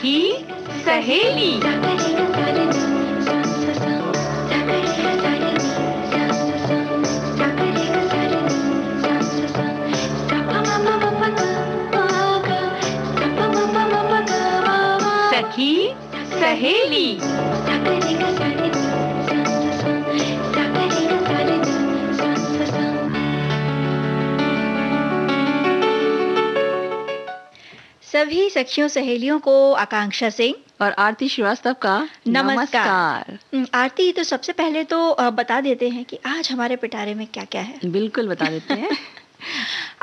सखी सहेली। सखी सहेली। सभी सखियों सहेलियों को आकांक्षा सिंह और आरती श्रीवास्तव का नमस्कार। आरती, तो सबसे पहले तो बता देते हैं कि आज हमारे पिटारे में क्या क्या है। बिल्कुल बता देते हैं।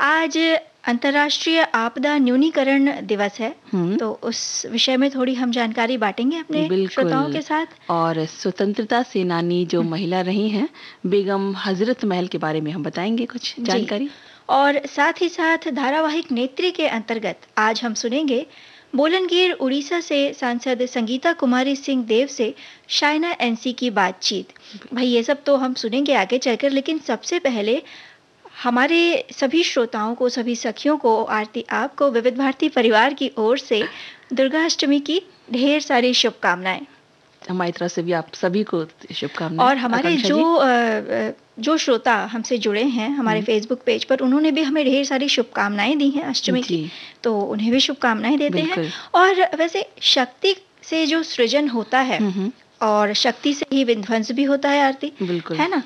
आज अंतर्राष्ट्रीय आपदा न्यूनीकरण दिवस है, तो उस विषय में थोड़ी हम जानकारी बांटेंगे अपने श्रोताओं के साथ। और स्वतंत्रता सेनानी जो महिला रही हैं, बेगम हजरत महल के बारे में हम बताएंगे कुछ जानकारी। और साथ ही साथ धारावाहिक नेत्री के अंतर्गत आज हम सुनेंगे बोलनगीर उड़ीसा से सांसद संगीता कुमारी सिंह देव से शाइना एनसी की बातचीत। भाई ये सब तो हम सुनेंगे आगे चलकर, लेकिन सबसे पहले हमारे सभी श्रोताओं को, सभी सखियों को, आरती आपको विविध भारती परिवार की ओर से दुर्गाष्टमी की ढेर सारी शुभकामनाएं। हमारी तरफ से भी आप सभी को शुभकामनाएं। और हमारे जो श्रोता हमसे जुड़े हैं हमारे फेसबुक पेज पर, उन्होंने भी हमें ढेर सारी शुभकामनाएं दी हैं अष्टमी की, तो उन्हें भी शुभकामनाएं देते हैं। और वैसे शक्ति से जो सृजन होता है और शक्ति से ही विध्वंस भी होता है आरती, है ना।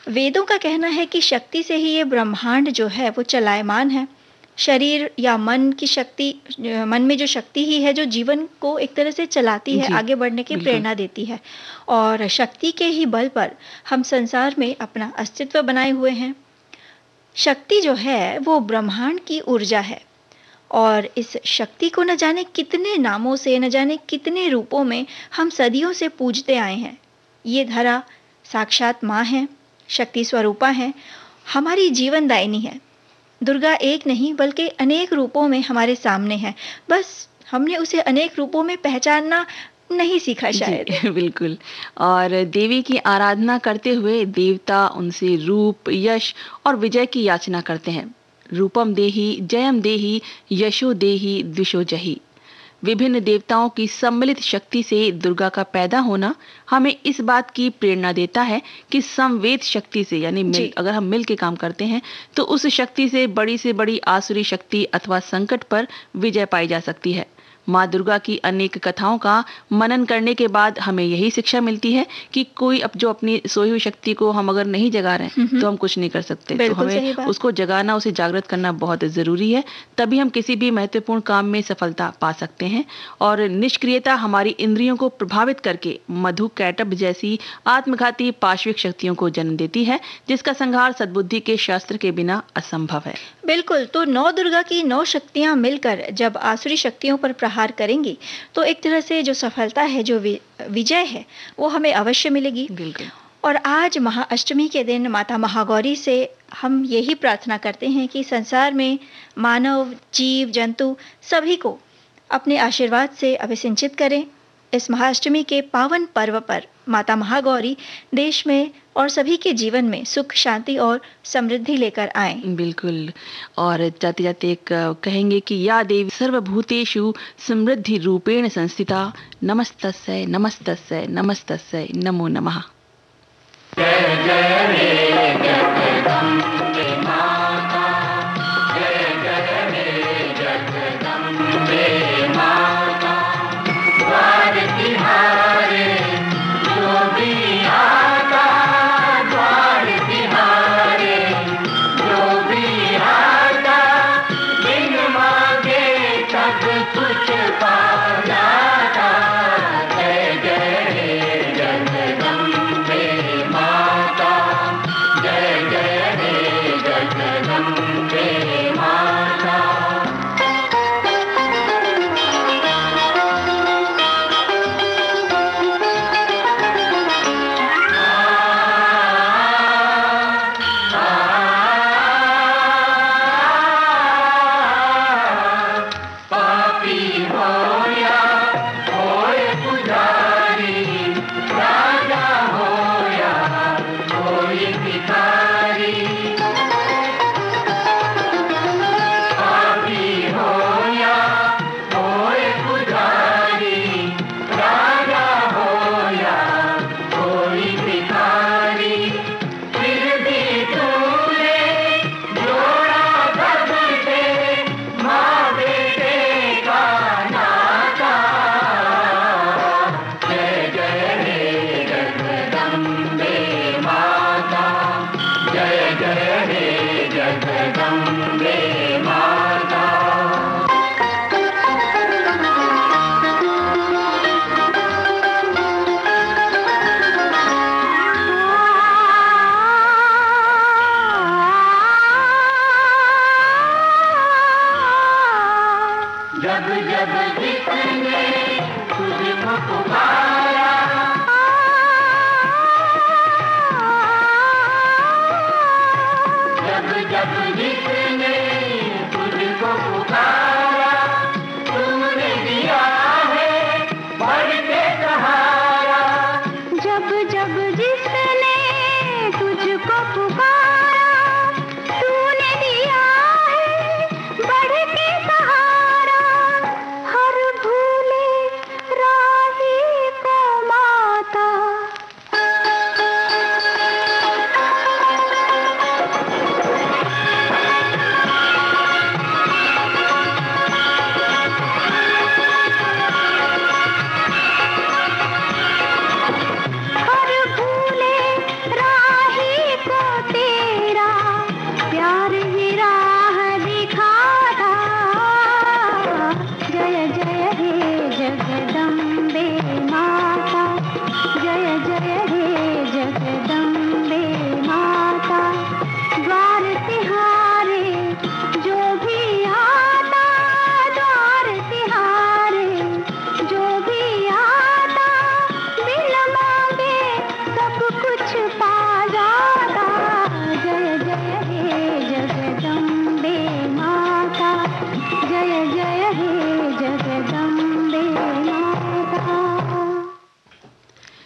वेदों का कहना है कि शक्ति से ही ये ब्रह्मांड जो है वो चलायमान है। शरीर या मन की शक्ति, मन में जो शक्ति ही है जो जीवन को एक तरह से चलाती है, आगे बढ़ने की प्रेरणा देती है। और शक्ति के ही बल पर हम संसार में अपना अस्तित्व बनाए हुए हैं। शक्ति जो है वो ब्रह्मांड की ऊर्जा है और इस शक्ति को न जाने कितने नामों से, न जाने कितने रूपों में हम सदियों से पूजते आए हैं। ये धरा साक्षात माँ है, शक्ति स्वरूपा है, हमारी जीवनदायिनी है। दुर्गा एक नहीं बल्कि अनेक रूपों में हमारे सामने है, बस हमने उसे अनेक रूपों में पहचानना नहीं सीखा शायद। बिल्कुल। और देवी की आराधना करते हुए देवता उनसे रूप, यश और विजय की याचना करते हैं। रूपम देहि, जयम देहि, यशो देहि, द्विषो जहि। विभिन्न देवताओं की सम्मिलित शक्ति से दुर्गा का पैदा होना हमें इस बात की प्रेरणा देता है कि समवेत शक्ति से, यानी अगर हम मिल के काम करते हैं तो उस शक्ति से बड़ी आसुरी शक्ति अथवा संकट पर विजय पाई जा सकती है। माँ दुर्गा की अनेक कथाओं का मनन करने के बाद हमें यही शिक्षा मिलती है कि कोई जो अपनी सोई हुई शक्ति को हम अगर नहीं जगा रहे तो हम कुछ नहीं कर सकते। तो हमें उसको जगाना, उसे जागृत करना बहुत जरूरी है, तभी हम किसी भी महत्वपूर्ण काम में सफलता पा सकते हैं। और निष्क्रियता हमारी इंद्रियों को प्रभावित करके मधु कैटभ जैसी आत्मघाती पार्श्विक शक्तियों को जन्म देती है, जिसका संहार सद्बुद्धि के शास्त्र के बिना असंभव है। बिल्कुल। तो 9 दुर्गा की 9 शक्तियां मिलकर जब आसुरी शक्तियों पर प्रहार करेंगी तो एक तरह से जो सफलता है, जो विजय है, वो हमें अवश्य मिलेगी। बिल्कुल। और आज महाअष्टमी के दिन माता महागौरी से हम यही प्रार्थना करते हैं कि संसार में मानव, जीव जंतु सभी को अपने आशीर्वाद से अभिसिंचित करें। इस महाअष्टमी के पावन पर्व पर माता महागौरी देश में और सभी के जीवन में सुख, शांति और समृद्धि लेकर आएं। बिल्कुल। और जाते जाते एक कहेंगे कि या देवी सर्वभूतेषु समृद्धि रूपेण संस्थिता, नमस्तस्यै नमस्तस्यै नमस्तस्यै नमो नमः। जय जय रे जगदम्बे माता, जय जय रे जगदम्बे माता, द्वार तिहारे जो भी आता, द्वार तिहारे जो भी आता, बिन मांगे सब कुछ पा जाता। जय जय रे जगदम्बे माता, जय जय रे जगदम्बे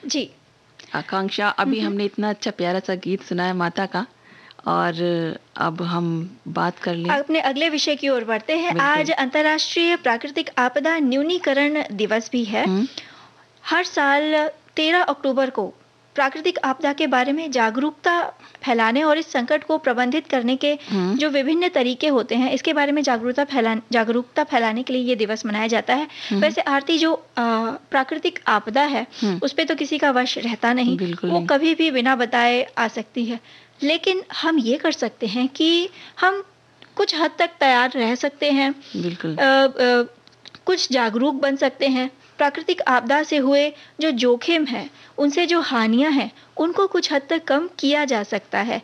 जी। आकांक्षा, अभी हमने इतना अच्छा प्यारा सा गीत सुना है माता का, और अब हम बात कर लें अपने अगले विषय की ओर बढ़ते हैं। बिल्कुल। आज अंतर्राष्ट्रीय प्राकृतिक आपदा न्यूनीकरण दिवस भी है। हर साल 13 अक्टूबर को प्राकृतिक आपदा के बारे में जागरूकता फैलाने और इस संकट को प्रबंधित करने के जो विभिन्न तरीके होते हैं, इसके बारे में जागरूकता फैलाने के लिए ये दिवस मनाया जाता है। वैसे आरती, जो प्राकृतिक आपदा है उस पे तो किसी का वश रहता नहीं, वो कभी भी बिना बताए आ सकती है। लेकिन हम ये कर सकते हैं कि हम कुछ हद तक तैयार रह सकते हैं, बिल्कुल। कुछ जागरूक बन सकते हैं। प्राकृतिक आपदा से हुए जो जोखिम है, उनसे जो हानियां हैं, उनको कुछ हद तक कम किया जा सकता है।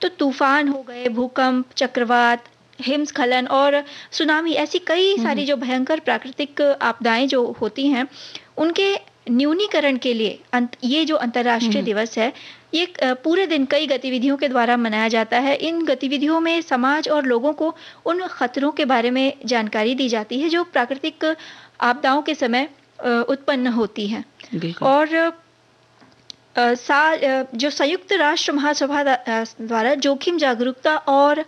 तो तूफान हो गए, भूकंप, चक्रवात, हिमस्खलन और सुनामी, ऐसी कई सारी जो भयंकर प्राकृतिक आपदाएं जो होती हैं, उनके न्यूनीकरण के लिए ये जो अंतर्राष्ट्रीय दिवस है, ये पूरे दिन कई गतिविधियों के द्वारा मनाया जाता है। इन गतिविधियों में समाज और लोगों को उन खतरों के बारे में जानकारी दी जाती है जो प्राकृतिक आपदाओं के समय उत्पन्न होती है। और जो संयुक्त राष्ट्र महासभा द्वारा जोखिम जागरूकता और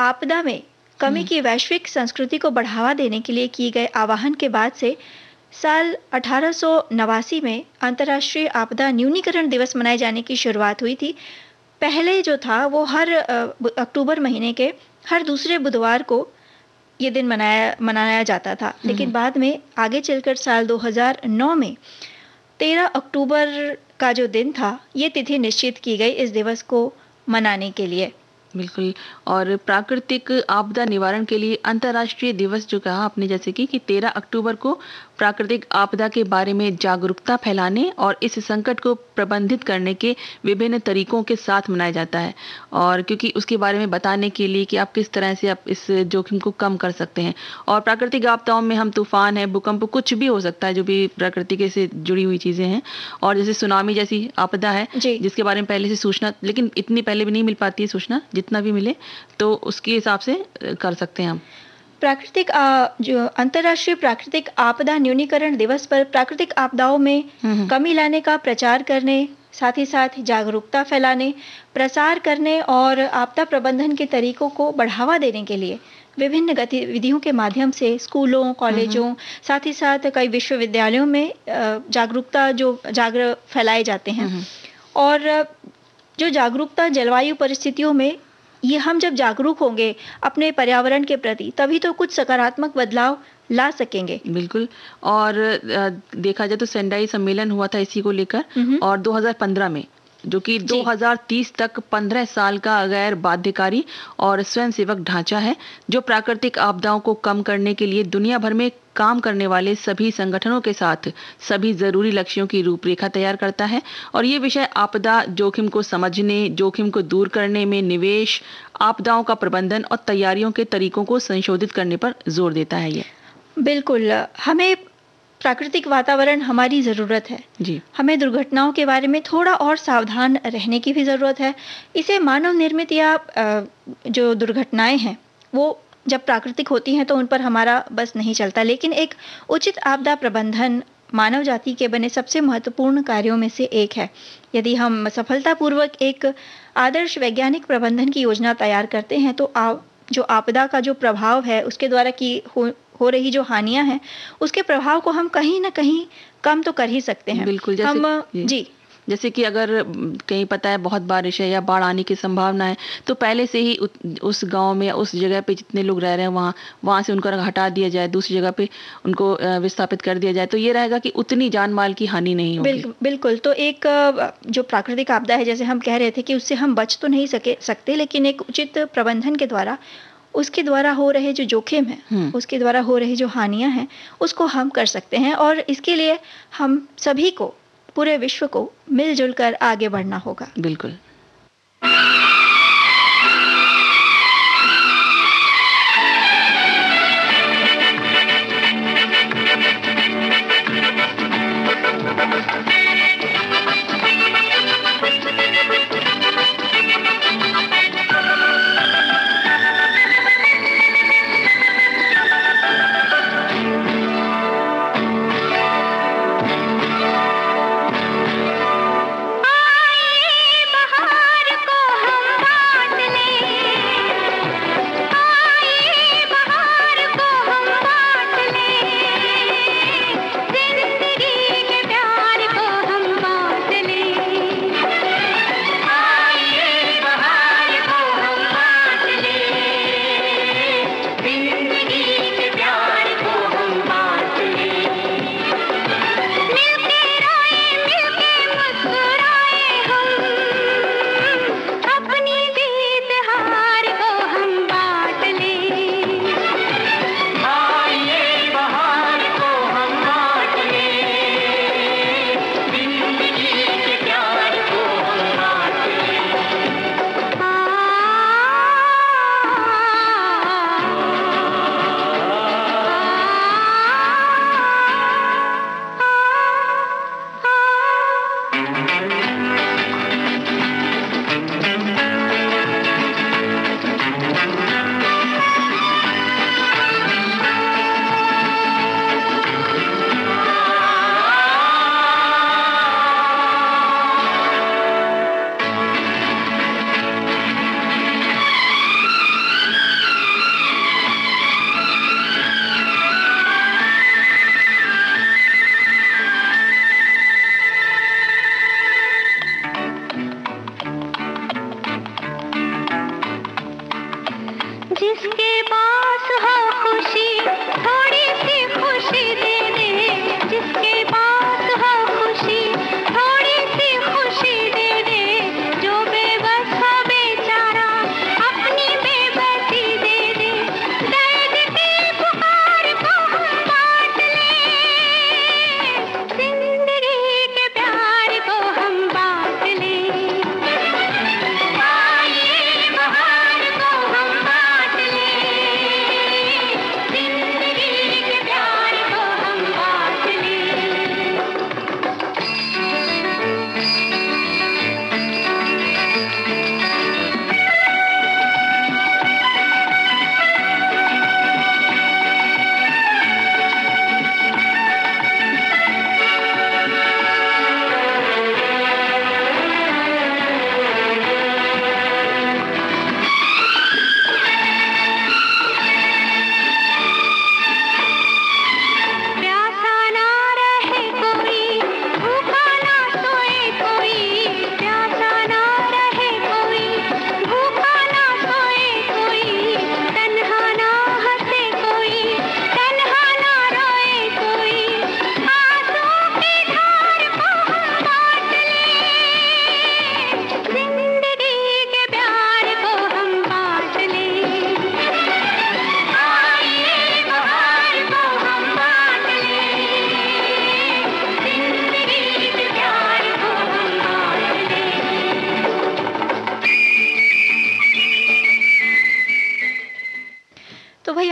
आपदा में कमी की वैश्विक संस्कृति को बढ़ावा देने के लिए किए गए आह्वान के बाद से साल 1889 में अंतर्राष्ट्रीय आपदा न्यूनीकरण दिवस मनाए जाने की शुरुआत हुई थी। पहले जो था वो हर अक्टूबर महीने के हर दूसरे बुधवार को ये दिन मनाया जाता था, लेकिन बाद में आगे चलकर साल 2009 में 13 अक्टूबर का जो दिन था, ये तिथि निश्चित की गई इस दिवस को मनाने के लिए। बिल्कुल। और प्राकृतिक आपदा निवारण के लिए अंतर्राष्ट्रीय दिवस जो कहा आपने, जैसे कि 13 अक्टूबर को प्राकृतिक आपदा के बारे में जागरूकता फैलाने और इस संकट को प्रबंधित करने के विभिन्न तरीकों के साथ मनाया जाता है, और क्योंकि उसके बारे में बताने के लिए कि आप किस तरह से आप इस जोखिम को कम कर सकते हैं। और प्राकृतिक आपदाओं में हम तूफान है, भूकंप, कुछ भी हो सकता है जो भी प्रकृति के से जुड़ी हुई चीजें हैं, और जैसे सुनामी जैसी आपदा है जिसके बारे में पहले से सूचना, लेकिन इतनी पहले भी नहीं मिल पाती है सूचना, जितना भी मिले तो उसके हिसाब से कर सकते हैं हम। प्राकृतिक जो अंतर्राष्ट्रीय प्राकृतिक आपदा न्यूनीकरण दिवस पर प्राकृतिक आपदाओं में कमी लाने का प्रचार करने, साथ ही साथ जागरूकता फैलाने, प्रसार करने और आपदा प्रबंधन के तरीकों को बढ़ावा देने के लिए विभिन्न गतिविधियों के माध्यम से स्कूलों, कॉलेजों, साथ ही साथ कई विश्वविद्यालयों में जागरूक फैलाए जाते हैं। और जो जागरूकता जलवायु परिस्थितियों में, ये हम जब जागरूक होंगे अपने पर्यावरण के प्रति, तभी तो कुछ सकारात्मक बदलाव ला सकेंगे। बिल्कुल। और देखा जाए तो सेंडाई सम्मेलन हुआ था इसी को लेकर, और 2015 में, जो कि 2030 तक 15 साल का गैर बाध्यकारी और स्वयंसेवक ढांचा है जो प्राकृतिक आपदाओं को कम करने के लिए दुनिया भर में काम करने वाले सभी संगठनों के साथ सभी जरूरी लक्ष्यों की रूपरेखा तैयार करता है। और ये विषय आपदा जोखिम को समझने, जोखिम को दूर करने में निवेश, आपदाओं का प्रबंधन और तैयारियों के तरीकों को संशोधित करने पर जोर देता है। ये बिल्कुल, हमें प्राकृतिक वातावरण हमारी ज़रूरत है जी। हमें दुर्घटनाओं के बारे में थोड़ा और सावधान रहने की भी ज़रूरत है। इसे मानव निर्मित या जो दुर्घटनाएं हैं वो जब प्राकृतिक होती हैं तो उन पर हमारा बस नहीं चलता, लेकिन एक उचित आपदा प्रबंधन मानव जाति के बने सबसे महत्वपूर्ण कार्यों में से एक है। यदि हम सफलतापूर्वक एक आदर्श वैज्ञानिक प्रबंधन की योजना तैयार करते हैं तो जो आपदा का जो प्रभाव है उसके द्वारा हो रही जो हानियां हैं, उसके प्रभाव को हम कहीं ना कहीं कम तो कर ही सकते हैं। बिल्कुल। जैसे कि अगर कहीं पता है बहुत बारिश है या बाढ़ आने की संभावना है, तो पहले से ही उस गांव में या उस जगह पे जितने लोग रह रहे हैं वहां से उनको हटा दिया जाए, दूसरी जगह पे उनको विस्थापित कर दिया जाए, तो ये रहेगा कि उतनी जान माल की हानि नहीं होगी। बिल्कुल। तो एक जो प्राकृतिक आपदा है, जैसे हम कह रहे थे कि उससे हम बच तो नहीं सकते, लेकिन एक उचित प्रबंधन के द्वारा उसके द्वारा हो रहे जो जोखिम है, उसके द्वारा हो रही जो हानियां हैं, उसको हम कर सकते हैं। और इसके लिए हम सभी को, पूरे विश्व को मिलजुल कर आगे बढ़ना होगा। बिल्कुल।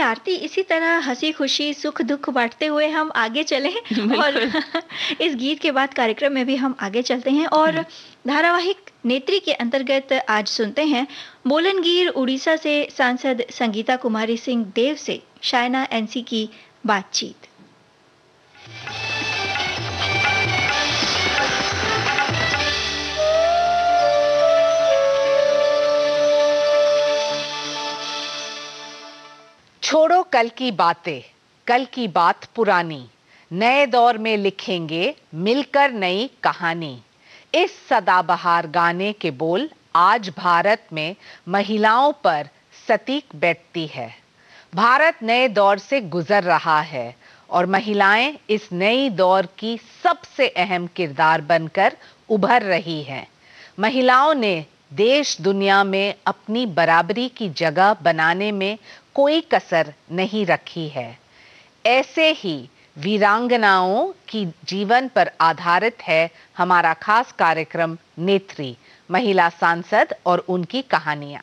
आरती, इसी तरह हंसी खुशी सुख दुख बांटते हुए हम आगे चलें और इस गीत के बाद कार्यक्रम में भी हम आगे चलते हैं और धारावाहिक नेत्री के अंतर्गत आज सुनते हैं बोलनगीर उड़ीसा से सांसद संगीता कुमारी सिंह देव से शायना एनसी की बातचीत। छोड़ो कल की बातें, कल की बात पुरानी, नए दौर में लिखेंगे मिलकर नई कहानी। इस सदाबहार गाने के बोल आज भारत में महिलाओं पर सटीक बैठती है। भारत नए दौर से गुजर रहा है और महिलाएं इस नई दौर की सबसे अहम किरदार बनकर उभर रही हैं। महिलाओं ने देश दुनिया में अपनी बराबरी की जगह बनाने में कोई कसर नहीं रखी है। ऐसे ही वीरांगनाओं की जीवन पर आधारित है हमारा खास कार्यक्रम नेत्री, महिला सांसद और उनकी कहानियां।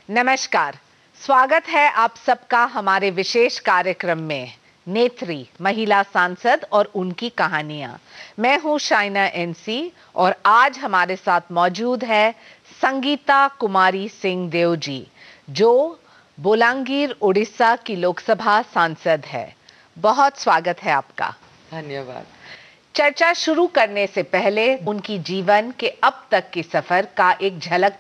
नमस्कार, स्वागत है आप सबका हमारे विशेष कार्यक्रम में नेत्री, महिला सांसद और उनकी कहानियां। मैं हूं शायना एनसी और आज हमारे साथ मौजूद है संगीता कुमारी सिंह देव जी, जो बोलांगीर उड़ीसा की लोकसभा सांसद है। बहुत स्वागत है आपका। धन्यवाद। चर्चा शुरू करने से पहले उनकी जीवन के अब तक के सफर का एक झलक।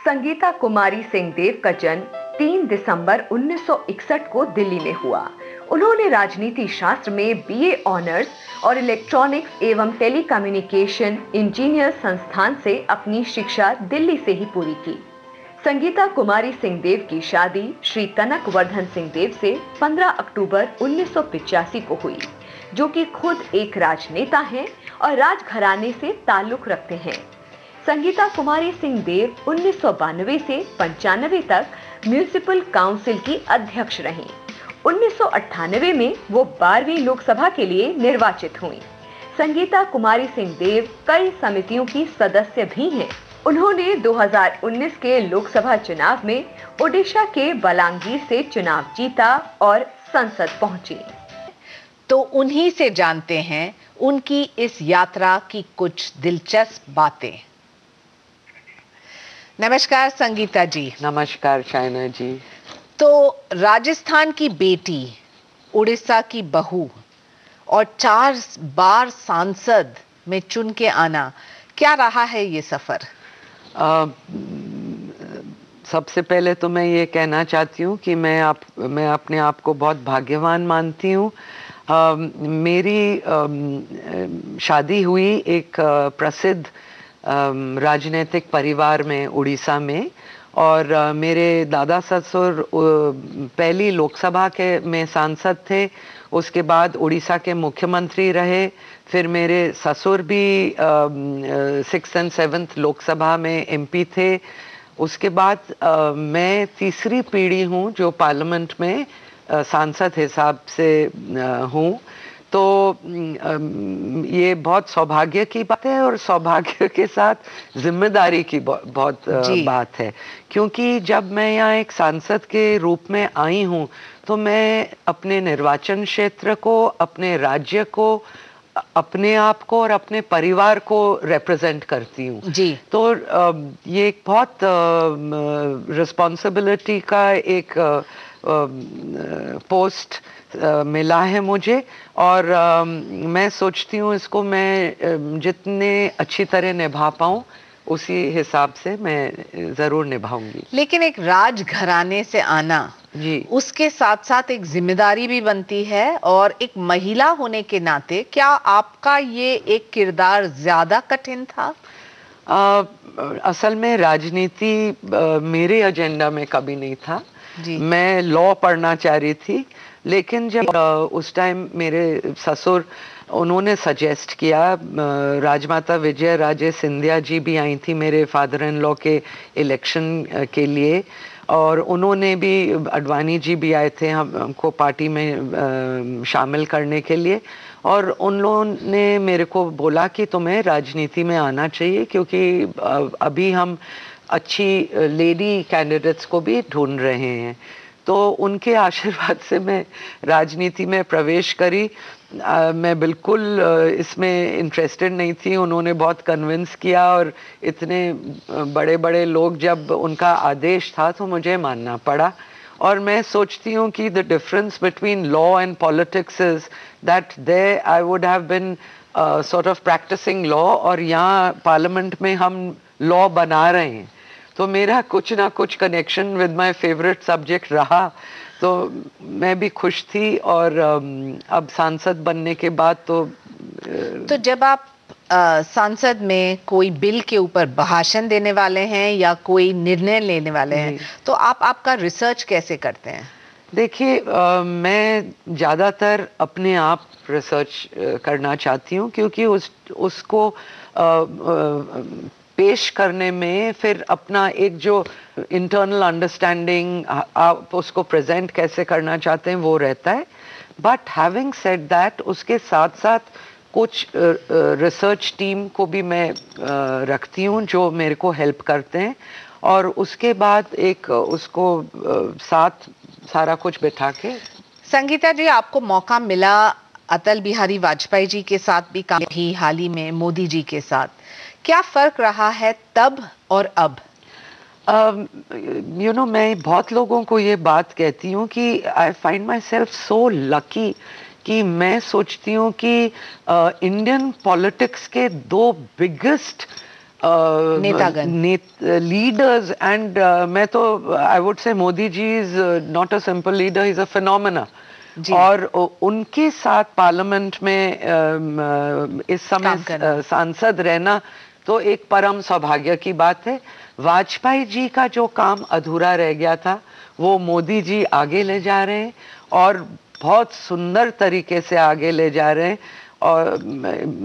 संगीता कुमारी सिंह देव का जन्म 3 दिसंबर 1961 को दिल्ली में हुआ। उन्होंने राजनीति शास्त्र में बीए ऑनर्स और इलेक्ट्रॉनिक्स एवं टेलीकम्युनिकेशन इंजीनियर संस्थान से अपनी शिक्षा दिल्ली से ही पूरी की। संगीता कुमारी सिंह देव की शादी श्री कनक वर्धन सिंह देव से 15 अक्टूबर 1985 को हुई, जो कि खुद एक राजनेता हैं और राजघराने से ताल्लुक रखते हैं। संगीता कुमारी सिंह देव 1992 से 95 तक म्युनिसिपल काउंसिल की अध्यक्ष रहीं। 1998 में वो 12वीं लोकसभा के लिए निर्वाचित हुईं। संगीता कुमारी सिंह देव कई समितियों की सदस्य भी हैं, उन्होंने 2019 के लोकसभा चुनाव में ओडिशा के बलांगीर से चुनाव जीता और संसद पहुंचे। तो उन्हीं से जानते हैं उनकी इस यात्रा की कुछ दिलचस्प बातें। नमस्कार संगीता जी। नमस्कार शाइना जी। तो राजस्थान की बेटी, उड़ीसा की बहू और 4 बार सांसद में चुन के आना, क्या रहा है ये सफर? सबसे पहले तो मैं ये कहना चाहती हूँ कि मैं अपने आप को बहुत भाग्यवान मानती हूँ। मेरी शादी हुई एक प्रसिद्ध राजनीतिक परिवार में उड़ीसा में, और मेरे दादा ससुर पहली लोकसभा में सांसद थे, उसके बाद उड़ीसा के मुख्यमंत्री रहे, फिर मेरे ससुर भी 6th and 7th लोकसभा में एमपी थे। उसके बाद मैं तीसरी पीढ़ी हूँ जो पार्लियामेंट में सांसद हिसाब से हूँ। तो ये बहुत सौभाग्य की बात है, और सौभाग्य के साथ जिम्मेदारी की बहुत बात है, क्योंकि जब मैं यहाँ एक सांसद के रूप में आई हूँ तो मैं अपने निर्वाचन क्षेत्र को, अपने राज्य को, अपने आप को और अपने परिवार को रिप्रेजेंट करती हूँ जी। तो ये एक बहुत रिस्पॉन्सिबिलिटी का एक पोस्ट मिला है मुझे, और मैं सोचती हूँ इसको मैं जितने अच्छी तरह निभा पाऊँ उसी हिसाब से मैं ज़रूर निभाऊंगी। लेकिन एक राजघराने से आना जी, उसके साथ साथ एक जिम्मेदारी भी बनती है, और एक महिला होने के नाते क्या आपका ये एक किरदार ज्यादा कठिन था? असल में राजनीति मेरे एजेंडा में कभी नहीं था जी। मैं लॉ पढ़ना चाह रही थी, लेकिन जब उस टाइम मेरे ससुर उन्होंने सजेस्ट किया, राजमाता विजय राजे सिंधिया जी भी आई थी मेरे फादर इन लॉ के इलेक्शन के लिए, और उन्होंने भी, अडवाणी जी भी आए थे हमको पार्टी में शामिल करने के लिए, और उन लोगों ने मेरे को बोला कि तुम्हें राजनीति में आना चाहिए, क्योंकि अभी हम अच्छी लेडी कैंडिडेट्स को भी ढूंढ रहे हैं। तो उनके आशीर्वाद से मैं राजनीति में प्रवेश करी। मैं बिल्कुल इसमें इंटरेस्टेड नहीं थी, उन्होंने बहुत कन्विंस किया, और इतने बड़े बड़े लोग, जब उनका आदेश था तो मुझे मानना पड़ा। और मैं सोचती हूँ कि the difference between law and politics is that there I would have been sort of practicing law, और यहाँ पार्लियामेंट में हम लॉ बना रहे हैं, तो मेरा कुछ ना कुछ connection with my favourite subject रहा। तो मैं भी खुश थी, और अब सांसद बनने के बाद तो जब आप सांसद में कोई बिल के ऊपर भाषण देने वाले हैं या कोई निर्णय लेने वाले हैं, तो आपका रिसर्च कैसे करते हैं? देखिए, मैं ज़्यादातर अपने आप रिसर्च करना चाहती हूँ, क्योंकि उसको पेश करने में फिर अपना एक जो इंटरनल अंडरस्टैंडिंग, आप उसको प्रेजेंट कैसे करना चाहते हैं वो रहता है। बट हैविंग सेड दैट, उसके साथ साथ कुछ रिसर्च टीम को भी मैं रखती हूँ जो मेरे को हेल्प करते हैं, और उसके बाद एक उसको साथ सारा कुछ बैठा के। संगीता जी, आपको मौका मिला अटल बिहारी वाजपेयी जी के साथ भी काम की, हाल ही में मोदी जी के साथ, क्या फर्क रहा है तब और अब? मैं बहुत लोगों को ये बात कहती हूँ कि I find my self so lucky कि मैं सोचती हूँ कि इंडियन पॉलिटिक्स के 2 बिगेस्ट लीडर्स, एंड मैं तो I would say Modi ji is not a simple leader, he is a phenomena, और उनके साथ पार्लियामेंट में इस समय सांसद रहना तो एक परम सौभाग्य की बात है। वाजपेयी जी का जो काम अधूरा रह गया था वो मोदी जी आगे ले जा रहे हैं, और बहुत सुंदर तरीके से आगे ले जा रहे हैं, और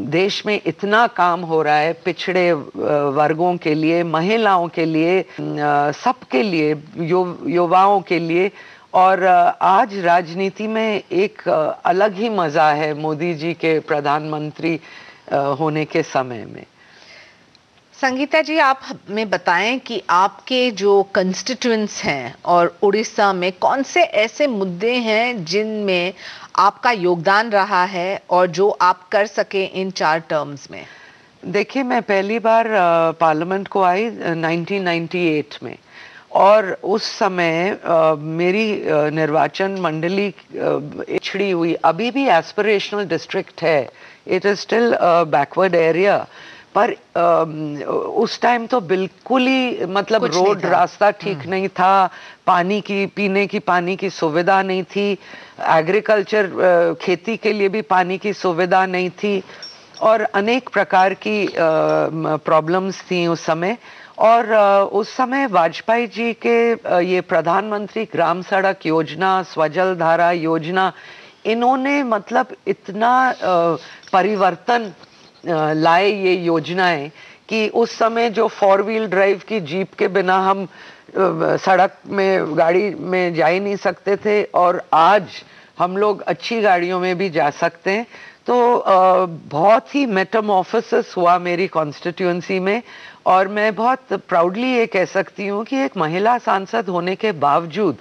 देश में इतना काम हो रहा है पिछड़े वर्गों के लिए, महिलाओं के लिए, सबके लिए, युवाओं के लिए, और आज राजनीति में एक अलग ही मजा है मोदी जी के प्रधानमंत्री होने के समय में। संगीता जी, आप हमें बताएं कि आपके जो कंस्टिट्यूएंट्स हैं और उड़ीसा में कौन से ऐसे मुद्दे हैं जिनमें आपका योगदान रहा है और जो आप कर सके इन 4 टर्म्स में। देखिए, मैं पहली बार पार्लियामेंट को आई 1998 में, और उस समय मेरी निर्वाचन मंडली पिछड़ी हुई, अभी भी एस्पिरेशनल डिस्ट्रिक्ट है, it is still backward area, पर उस टाइम तो बिल्कुल ही मतलब रोड रास्ता ठीक नहीं था, पानी की पीने की पानी की सुविधा नहीं थी, एग्रीकल्चर खेती के लिए भी पानी की सुविधा नहीं थी, और अनेक प्रकार की प्रॉब्लम्स थी उस समय। और उस समय वाजपेयी जी के ये प्रधानमंत्री ग्राम सड़क योजना, स्वजल धारा योजना, इन्होंने मतलब इतना परिवर्तन लाए ये योजनाएं कि उस समय जो 4 व्हील ड्राइव की जीप के बिना हम सड़क में गाड़ी में जा ही नहीं सकते थे, और आज हम लोग अच्छी गाड़ियों में भी जा सकते हैं। तो बहुत ही मेटामॉर्फोसिस हुआ मेरी कॉन्स्टिट्यूएंसी में, और मैं बहुत प्राउडली ये कह सकती हूँ कि एक महिला सांसद होने के बावजूद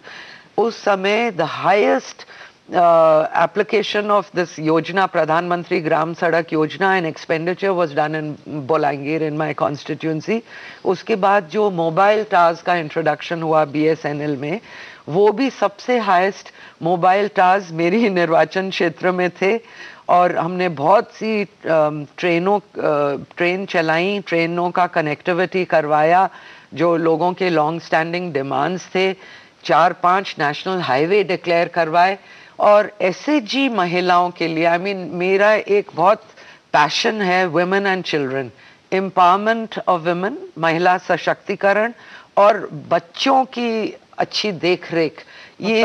उस समय the highest application of this yojana, प्रधानमंत्री ग्राम सड़क योजना, and expenditure was done in Bolangir in my constituency. उसके बाद जो मोबाइल टावर्स का इंट्रोडक्शन हुआ BSNL में, वो भी सबसे हाईएस्ट मोबाइल टावर्स मेरी निर्वाचन क्षेत्र में थे, और हमने बहुत सी ट्रेन चलाई, ट्रेनों का कनेक्टिविटी करवाया जो लोगों के लॉन्ग स्टैंडिंग डिमांड्स थे, 4-5 नेशनल हाईवे डिक्लेयर करवाए, और SHG महिलाओं के लिए, आई मीन मेरा एक बहुत पैशन है women and children, empowerment of women, महिला सशक्तिकरण और बच्चों की अच्छी देख रेख, ये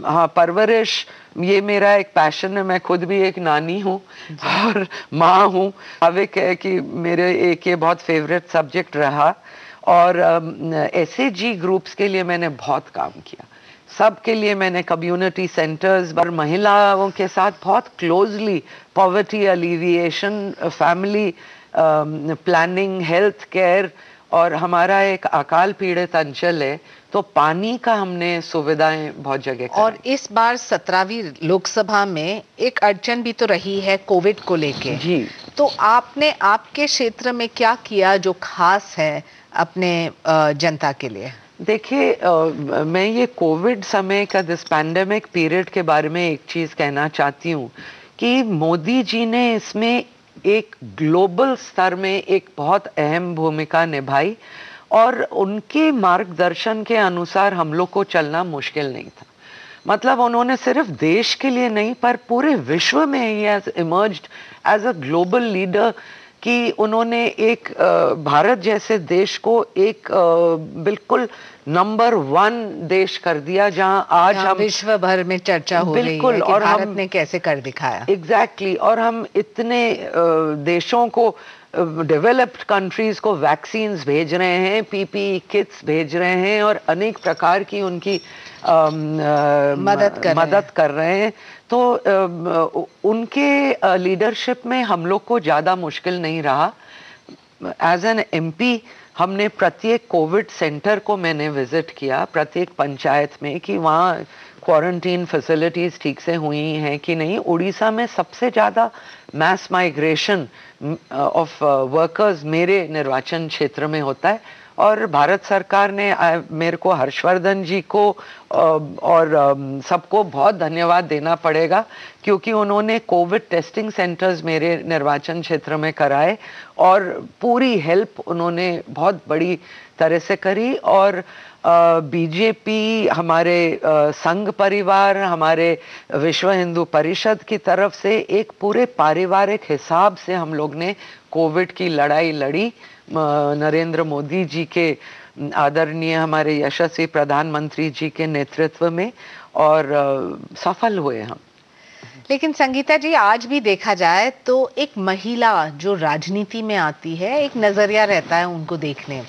हाँ परवरिश, ये मेरा एक पैशन है। मैं खुद भी एक नानी हूँ और माँ हूँ, अविक है कि मेरे एक ये बहुत फेवरेट सब्जेक्ट रहा, और SHG ग्रुप्स के लिए मैंने बहुत काम किया, सबके लिए मैंने कम्युनिटी सेंटर्स पर महिलाओं के साथ बहुत closely poverty alleviation, family planning, health care, और हमारा एक अकाल पीड़ित अंचल है तो पानी का हमने सुविधाएं बहुत जगह कराई। और इस बार 17वीं लोकसभा में एक अड़चन भी तो रही है कोविड को लेके जी, तो आपने आपके क्षेत्र में क्या किया जो खास है अपने जनता के लिए? देखिए, मैं ये कोविड समय का दिस पैंडेमिक पीरियड के बारे में एक चीज़ कहना चाहती हूँ कि मोदी जी ने इसमें एक ग्लोबल स्तर में एक बहुत अहम भूमिका निभाई, और उनके मार्गदर्शन के अनुसार हम लोग को चलना मुश्किल नहीं था। मतलब उन्होंने सिर्फ देश के लिए नहीं पर पूरे विश्व में he has emerged as a global leader, कि उन्होंने एक भारत जैसे देश को एक बिल्कुल नंबर 1 देश कर दिया, जहां आज हम विश्व भर में चर्चा हो रही है कि और भारत ने कैसे कर दिखाया। एग्जैक्टली, और हम इतने देशों को, डेवलप्ड कंट्रीज को वैक्सीन्स भेज रहे हैं, PPE किट्स भेज रहे हैं, और अनेक प्रकार की उनकी मदद कर रहे हैं। तो उनके लीडरशिप में हम लोग को ज़्यादा मुश्किल नहीं रहा। एज एन MP हमने प्रत्येक कोविड सेंटर को मैंने विजिट किया, प्रत्येक पंचायत में, कि वहाँ क्वारंटीन फैसिलिटीज़ ठीक से हुई हैं कि नहीं। उड़ीसा में सबसे ज़्यादा मैस माइग्रेशन ऑफ वर्कर्स मेरे निर्वाचन क्षेत्र में होता है, और भारत सरकार ने मेरे को, हर्षवर्धन जी को और सबको बहुत धन्यवाद देना पड़ेगा, क्योंकि उन्होंने कोविड टेस्टिंग सेंटर्स मेरे निर्वाचन क्षेत्र में कराए, और पूरी हेल्प उन्होंने बहुत बड़ी तरह से करी। और बीजेपी, हमारे संघ परिवार, हमारे विश्व हिंदू परिषद की तरफ से एक पूरे पारिवारिक हिसाब से हम लोग ने कोविड की लड़ाई लड़ी, नरेंद्र मोदी जी के आदरणीय हमारे यशस्वी प्रधानमंत्री जी के नेतृत्व में, और सफल हुए हम। लेकिन संगीता जी, आज भी देखा जाए तो एक महिला जो राजनीति में आती है, एक नजरिया रहता है उनको देखने,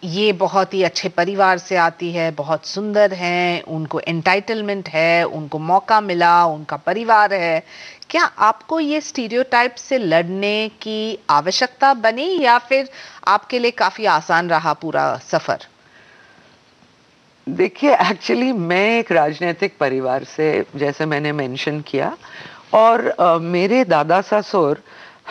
ये बहुत ही अच्छे परिवार से आती है, बहुत सुंदर हैं, उनको एंटाइटलमेंट है, उनको मौका मिला, उनका परिवार है, क्या आपको ये स्टीरियोटाइप से लड़ने की आवश्यकता बनी या फिर आपके लिए काफी आसान रहा पूरा सफर? देखिए, एक्चुअली मैं एक राजनीतिक परिवार से, जैसे मैंने मेंशन किया, और मेरे दादा ससुर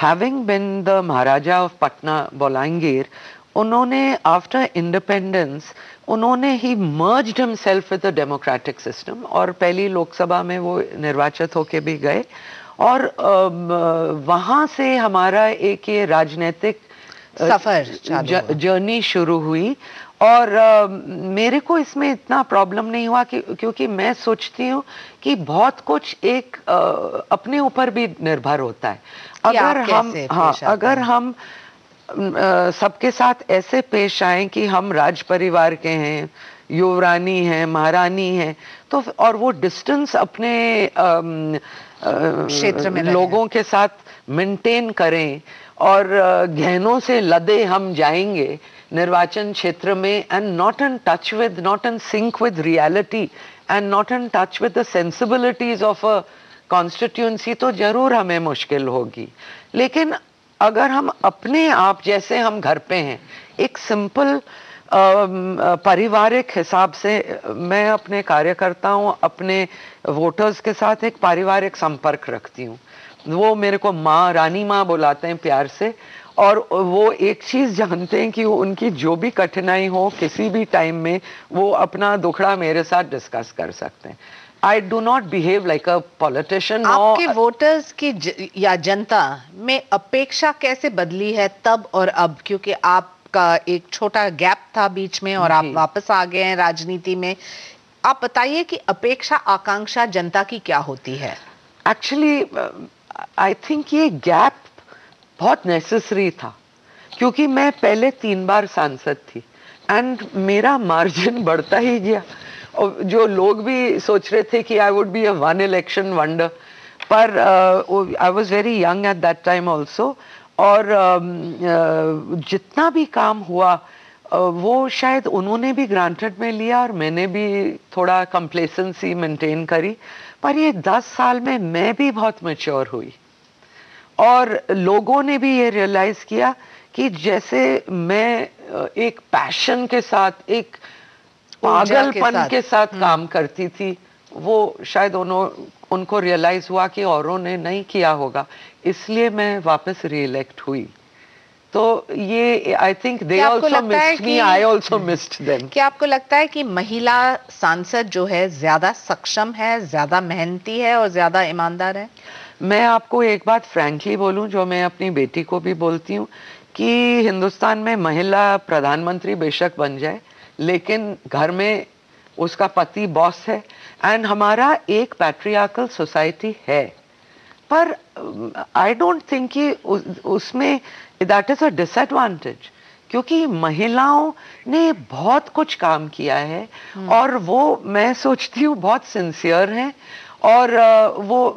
having been the Maharaja of Patna Bolangir, उन्होंने आफ्टर इंडिपेंडेंस उन्होंने ही merged himself with the democratic system, और पहली लोकसभा में वो निर्वाचित होके भी गए, और वहाँ से हमारा एक ये राजनीतिक सफर जर्नी शुरू हुई। और मेरे को इसमें इतना प्रॉब्लम नहीं हुआ क्योंकि मैं सोचती हूँ कि बहुत कुछ एक अपने ऊपर भी निर्भर होता है। अगर हम सबके साथ ऐसे पेश आए कि हम राज परिवार के हैं, युवरानी हैं, महारानी हैं, तो और वो डिस्टेंस अपने क्षेत्र में लोगों के साथ मेंटेन करें, और गहनों से लदे हम जाएंगे निर्वाचन क्षेत्र में, and not in sync with reality, and not in touch with the sensibilities of a constituency, तो जरूर हमें मुश्किल होगी। लेकिन अगर हम अपने आप, जैसे हम घर पे हैं, एक सिंपल पारिवारिक हिसाब से मैं अपने कार्यकर्ताओं, अपने वोटर्स के साथ एक पारिवारिक संपर्क रखती हूँ। वो मेरे को माँ, रानी माँ बुलाते हैं प्यार से, और वो एक चीज जानते हैं कि उनकी जो भी कठिनाई हो किसी भी टाइम में, वो अपना दुखड़ा मेरे साथ डिस्कस कर सकते हैं। I do not behave like a politician. आपके वोटर्स की या जनता में अपेक्षा कैसे बदली है तब और अब, क्योंकि आपका एक छोटा गैप था बीच में और आप वापस आ गए हैं राजनीति में। आप बताइए कि अपेक्षा आकांक्षा जनता की क्या होती है? एक्चुअली आई थिंक ये गैप बहुत नेसेसरी था, क्योंकि मैं पहले 3 बार सांसद थी एंड मेरा मार्जिन बढ़ता ही गया, और जो लोग भी सोच रहे थे कि I would be a one election wonder, पर I was very young at that time also, और जितना भी काम हुआ वो शायद उन्होंने भी ग्रांटेड में लिया और मैंने भी थोड़ा कंप्लेसेंसी मेंटेन करी। पर ये 10 साल में मैं भी बहुत मैच्योर हुई, और लोगों ने भी ये रियलाइज किया कि जैसे मैं एक पैशन के साथ, एक पागलपन के साथ काम करती थी, वो शायद उनको रियलाइज हुआ कि औरों ने नहीं किया होगा, इसलिए मैं वापस रीइलेक्ट हुई। तो ये I think they also missed me, I also missed them. क्या आपको लगता है कि महिला सांसद जो है ज्यादा सक्षम है, ज्यादा मेहनती है और ज्यादा ईमानदार है? मैं आपको एक बात फ्रैंकली बोलूं, जो मैं अपनी बेटी को भी बोलती हूँ, कि हिंदुस्तान में महिला प्रधानमंत्री बेशक बन जाए, लेकिन घर में उसका पति बॉस है, एंड हमारा एक पैट्रियार्कल सोसाइटी है। पर आई डोंट थिंक कि उसमें दैट इज अ डिसएडवांटेज, क्योंकि महिलाओं ने बहुत कुछ काम किया है और वो मैं सोचती हूँ बहुत सिंसियर हैं, और वो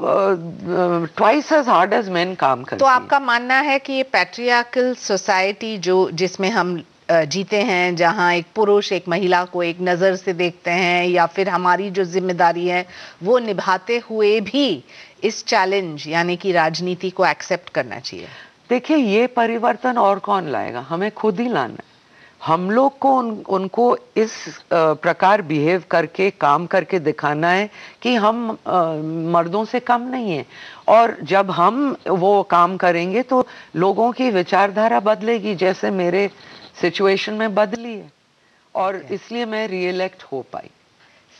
twice as hard as men काम करती हैं। तो आपका मानना है कि ये पैट्रियार्कल सोसाइटी जिसमें हम जीते हैं, जहां एक पुरुष एक महिला को एक नज़र से देखते हैं, या फिर हमारी जो जिम्मेदारी है वो निभाते हुए भी इस चैलेंज यानी कि राजनीति को एक्सेप्ट करना चाहिए? देखिए, ये परिवर्तन और कौन लाएगा, हमें खुद ही लाना है। हम लोग को उनको इस प्रकार बिहेव करके, काम करके दिखाना है कि हम मर्दों से कम नहीं हैं, और जब हम वो काम करेंगे तो लोगों की विचारधारा बदलेगी, जैसे मेरे सिचुएशन में बदली है, और इसलिए मैं रीइलेक्ट हो पाई।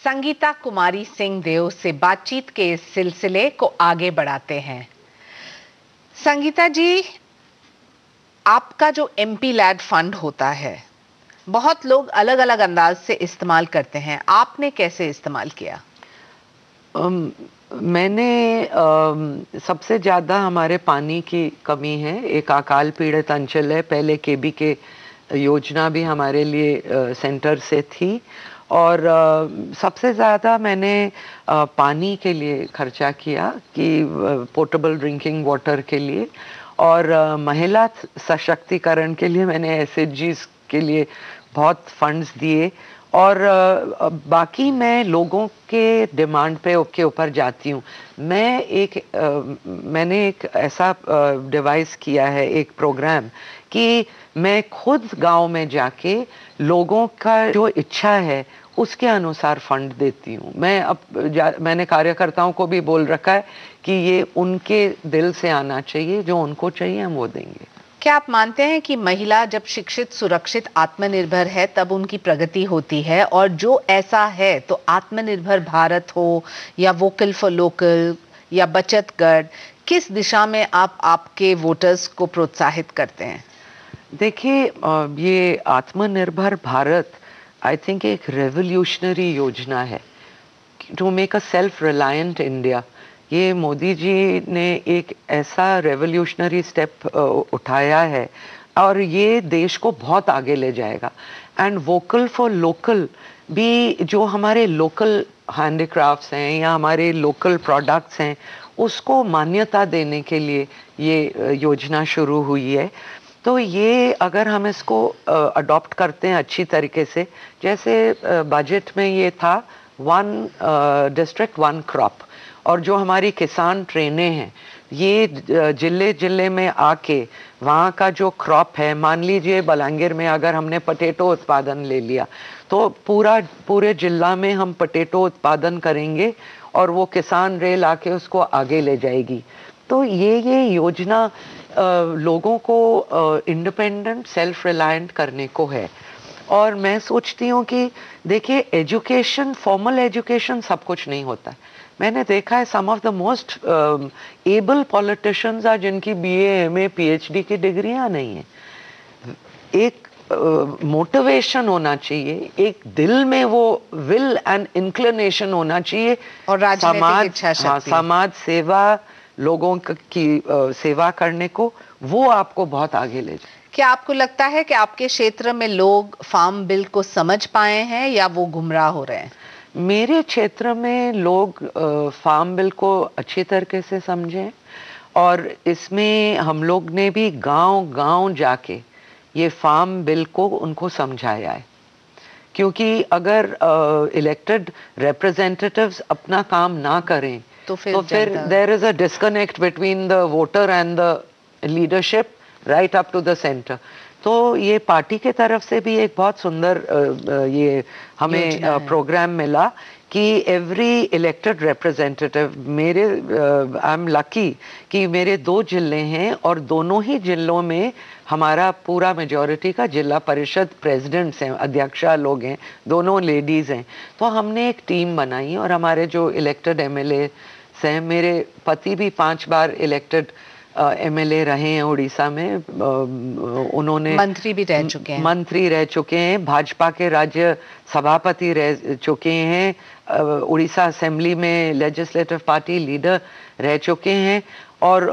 संगीता कुमारी सिंह देव से बातचीत के इस सिलसिले को आगे बढ़ाते हैं। संगीता जी, आपका जो एमपी लैड फंड होता है, बहुत लोग अलग अलग अंदाज से इस्तेमाल करते हैं, आपने कैसे इस्तेमाल किया? मैंने सबसे ज़्यादा हमारे पानी की कमी है, एक अकाल पीड़ित अंचल है, पहले केबी के योजना भी हमारे लिए सेंटर से थी, और सबसे ज़्यादा मैंने पानी के लिए खर्चा किया, कि पोर्टेबल ड्रिंकिंग वाटर के लिए, और महिला सशक्तिकरण के लिए मैंने एसएचजीज के लिए बहुत फंड्स दिए, और बाकी मैं लोगों के डिमांड के ऊपर जाती हूँ। मैंने एक ऐसा डिवाइस किया है, एक प्रोग्राम, कि मैं खुद गांव में जाके लोगों का जो इच्छा है उसके अनुसार फंड देती हूँ। मैंने कार्यकर्ताओं को भी बोल रखा है कि ये उनके दिल से आना चाहिए, जो उनको चाहिए हम वो देंगे। क्या आप मानते हैं कि महिला जब शिक्षित, सुरक्षित, आत्मनिर्भर है तब उनकी प्रगति होती है, और जो ऐसा है तो आत्मनिर्भर भारत हो या वोकल फॉर लोकल या बचत गढ़, किस दिशा में आप आपके वोटर्स को प्रोत्साहित करते हैं? देखिए, ये आत्मनिर्भर भारत आई थिंक एक रेवोल्यूशनरी योजना है to make a self reliant India. ये मोदी जी ने एक ऐसा रेवोल्यूशनरी स्टेप उठाया है, और ये देश को बहुत आगे ले जाएगा। एंड वोकल फॉर लोकल भी, जो हमारे लोकल हैंडीक्राफ्ट्स हैं या हमारे लोकल प्रोडक्ट्स हैं, उसको मान्यता देने के लिए ये योजना शुरू हुई है। तो ये अगर हम इसको अडॉप्ट करते हैं अच्छी तरीके से, जैसे बजट में ये था 1 डिस्ट्रिक्ट 1 क्रॉप, और जो हमारी किसान ट्रेनें हैं ये जिले जिले में आके वहाँ का जो क्रॉप है, मान लीजिए बलांगीर में अगर हमने पटेटो उत्पादन ले लिया, तो पूरे जिला में हम पटेटो उत्पादन करेंगे और वो किसान रेल आके उसको आगे ले जाएगी। तो ये योजना लोगों को इंडिपेंडेंट, सेल्फ रिलायंट करने को है। और मैं सोचती हूँ कि देखिए, एजुकेशन, फॉर्मल एजुकेशन सब कुछ नहीं होता है। मैंने देखा है some of the most able politicians आज जिनकी BA, MA, PhD की डिग्रियां नहीं है। एक मोटिवेशन होना चाहिए, एक दिल में वो विल एंड इंक्लिनेशन होना चाहिए, और राजनीतिक इच्छा शक्ति, समाज सेवा, लोगों की सेवा करने को, वो आपको बहुत आगे ले जाए। क्या आपको लगता है कि आपके क्षेत्र में लोग फार्म बिल को समझ पाए हैं या वो गुमराह हो रहे हैं? मेरे क्षेत्र में लोग फार्म बिल को अच्छी तरीके से समझें, और इसमें हम लोग ने भी गांव-गांव जाके ये फार्म बिल को उनको समझाया है। क्योंकि अगर इलेक्टेड रिप्रेजेंटेटिव्स अपना काम ना करें तो फिर there is a disconnect between the voter and the leadership right up to the centre. तो ये पार्टी के तरफ से भी एक बहुत सुंदर ये हमें प्रोग्राम मिला कि एवरी इलेक्टेड रिप्रेजेंटेटिव, मेरे आई एम लकी कि मेरे 2 जिले हैं और दोनों ही जिलों में हमारा पूरा मेजॉरिटी का जिला परिषद प्रेसिडेंट्स हैं, अध्यक्षा लोग हैं, दोनों लेडीज़ हैं। तो हमने एक टीम बनाई और हमारे जो इलेक्टेड MLA हैं, मेरे पति भी 5 बार इलेक्टेड MLA रहे हैं उड़ीसा में, उन्होंने मंत्री भी रह चुके हैं, भाजपा के राज्य सभापति रह चुके हैं, उड़ीसा असेंबली में लेजिस्लेटिव पार्टी लीडर रह चुके हैं। और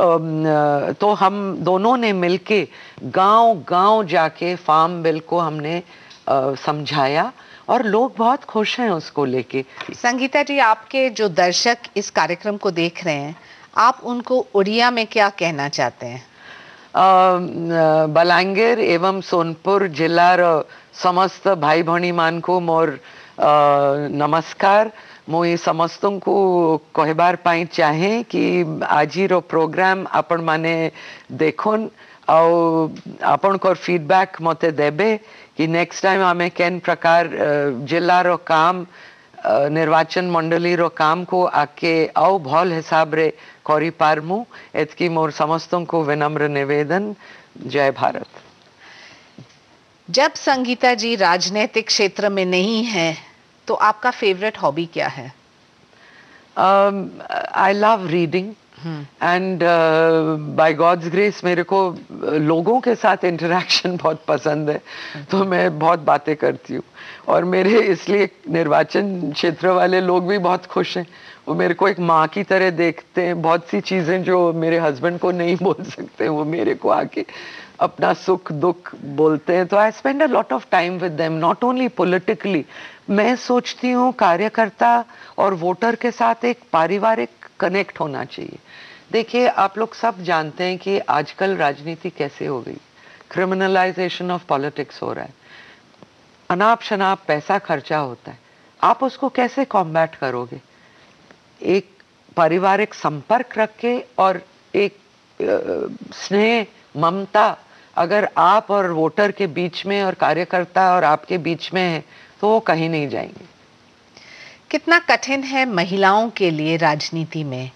तो हम दोनों ने मिलके गांव-गांव जाके फार्म बिल को हमने समझाया और लोग बहुत खुश हैं उसको लेके। संगीता जी, आपके जो दर्शक इस कार्यक्रम को देख रहे हैं, आप उनको उड़िया में क्या कहना चाहते हैं? बलांगीर एवं सोनपुर जिलार समस्त भाई भणी मान को मोर नमस्कार। मुई समस्त को कहबार पाई चाहे कि आज रो प्रोग्राम आपण माने देखुन आपण को फीडबैक मते देबे कि नेक्स्ट टाइम आमे केन प्रकार जिला रो काम, निर्वाचन मंडली रो काम को आके आओ भल हिसाब रे करी पारमु। एतकी मोर समस्तों को विनम्र निवेदन। जय भारत। जब संगीता जी राजनीतिक क्षेत्र में नहीं है तो आपका फेवरेट हॉबी क्या है? I love reading and by God's grace मेरे को लोगों के साथ इंटरेक्शन बहुत पसंद है, तो मैं बहुत बातें करती हूँ और मेरे इसलिए निर्वाचन क्षेत्र वाले लोग भी बहुत खुश हैं। वो मेरे को एक माँ की तरह देखते हैं। बहुत सी चीज़ें जो मेरे हस्बैंड को नहीं बोल सकते वो मेरे को आके अपना सुख दुख बोलते हैं। तो I spend a lot of time with them, not only politically. मैं सोचती हूँ कार्यकर्ता और वोटर के साथ एक पारिवारिक कनेक्ट होना चाहिए। देखिए, आप लोग सब जानते हैं कि आजकल राजनीति कैसे हो गई, क्रिमिनलाइजेशन ऑफ पॉलिटिक्स हो रहा है। अनाप शनाप पैसा खर्चा होता है, आप उसको कैसे कॉम्बैट करोगे? एक पारिवारिक संपर्क रख के और एक स्नेह ममता अगर आप और वोटर के बीच में और कार्यकर्ता और आपके बीच में है तो वो कहीं नहीं जाएंगे। कितना कठिन है महिलाओं के लिए राजनीति में?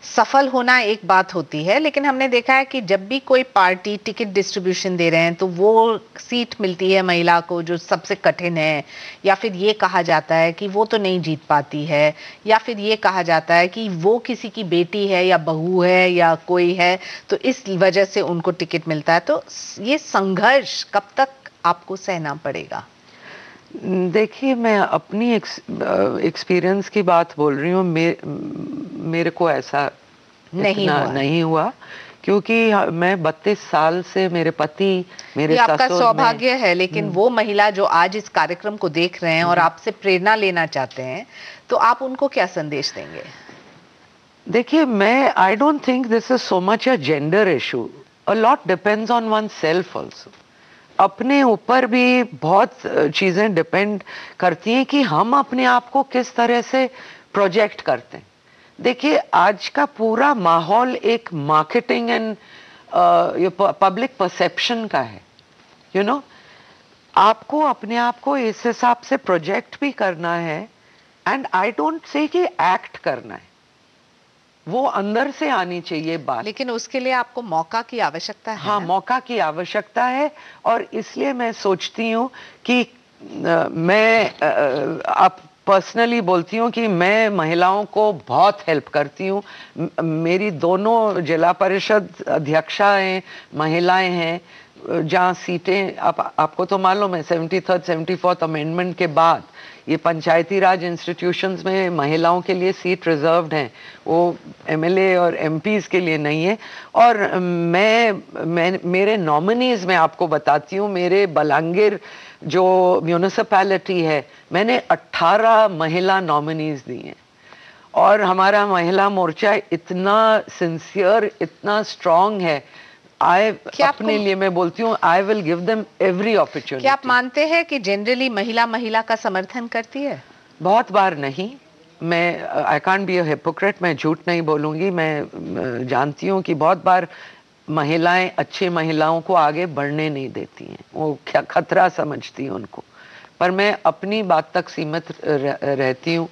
सफल होना एक बात होती है, लेकिन हमने देखा है कि जब भी कोई पार्टी टिकट डिस्ट्रीब्यूशन दे रहे हैं तो वो सीट मिलती है महिला को जो सबसे कठिन है, या फिर ये कहा जाता है कि वो तो नहीं जीत पाती है, या फिर ये कहा जाता है कि वो किसी की बेटी है या बहू है या कोई है तो इस वजह से उनको टिकट मिलता है। तो ये संघर्ष कब तक आपको सहना पड़ेगा? देखिए, मैं अपनी एक्सपीरियंस की बात बोल रही हूँ। मेरे को ऐसा नहीं हुआ क्योंकि मैं 32 साल से मेरे पति मेरे ये आपका सौभाग्य है। लेकिन वो महिला जो आज इस कार्यक्रम को देख रहे हैं और आपसे प्रेरणा लेना चाहते हैं, तो आप उनको क्या संदेश देंगे? देखिए, I don't think this is so much a gender issue, a lot depends on one self also. अपने ऊपर भी बहुत चीजें डिपेंड करती हैं कि हम अपने आप को किस तरह से प्रोजेक्ट करते हैं। देखिए, आज का पूरा माहौल एक मार्केटिंग एंड पब्लिक परसेप्शन का है। यू नो, आपको अपने आप को इस हिसाब से प्रोजेक्ट भी करना है, एंड आई डोंट से कि एक्ट करना है, वो अंदर से आनी चाहिए बात। लेकिन उसके लिए आपको मौका की आवश्यकता है। हाँ, मौका की आवश्यकता है, और इसलिए मैं सोचती हूँ कि मैं आप पर्सनली बोलती हूँ कि मैं महिलाओं को बहुत हेल्प करती हूँ। मेरी दोनों जिला परिषद अध्यक्षाएं महिलाएं हैं, जहाँ सीटें आपको तो मालूम है 73rd 74th अमेंडमेंट के बाद ये पंचायती राज इंस्टीट्यूशंस में महिलाओं के लिए सीट रिजर्व्ड हैं, वो एमएलए और एमपीज के लिए नहीं है। और मैं मेरे नॉमिनीज में आपको बताती हूँ, मेरे बलांगीर जो म्यूनिसिपैलिटी है, मैंने 18 महिला नॉमिनीज दी हैं, और हमारा महिला मोर्चा इतना सिंसियर, इतना स्ट्रांग है। अपने लिए मैं बोलती हूँ, I will give them every opportunity. क्या आप मानते हैं कि जनरली महिला का समर्थन करती है? बहुत बार नहीं। मैं I can't be a hypocrite, मैं झूठ नहीं बोलूंगी। मैं जानती हूँ कि बहुत बार महिलाएं अच्छी महिलाओं को आगे बढ़ने नहीं देती हैं, वो क्या खतरा समझती हैं उनको। पर मैं अपनी बात तक सीमित रहती हूँ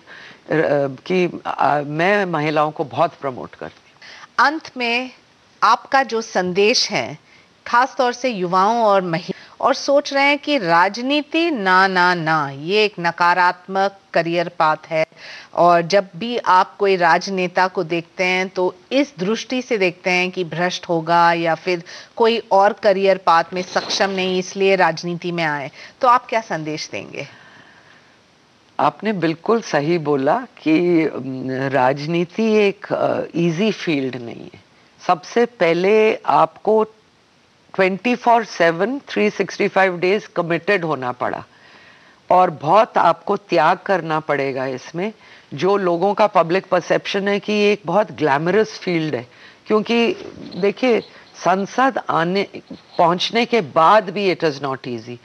कि मैं महिलाओं को बहुत प्रमोट करती हूँ। अंत में आपका जो संदेश है, खास तौर से युवाओं और और सोच रहे हैं कि राजनीति ना ये एक नकारात्मक करियर पाथ है, और जब भी आप कोई राजनेता को देखते हैं तो इस दृष्टि से देखते हैं कि भ्रष्ट होगा या फिर कोई और करियर पाथ में सक्षम नहीं, इसलिए राजनीति में आए, तो आप क्या संदेश देंगे? आपने बिल्कुल सही बोला कि राजनीति एक इजी फील्ड नहीं है। सबसे पहले आपको 24/7 365 डेज कमिटेड होना पड़ा, और बहुत आपको त्याग करना पड़ेगा इसमें। जो लोगों का पब्लिक परसेप्शन है कि ये एक बहुत ग्लैमरस फील्ड है, क्योंकि देखिए संसद पहुंचने के बाद भी इट इज़ नॉट इजी।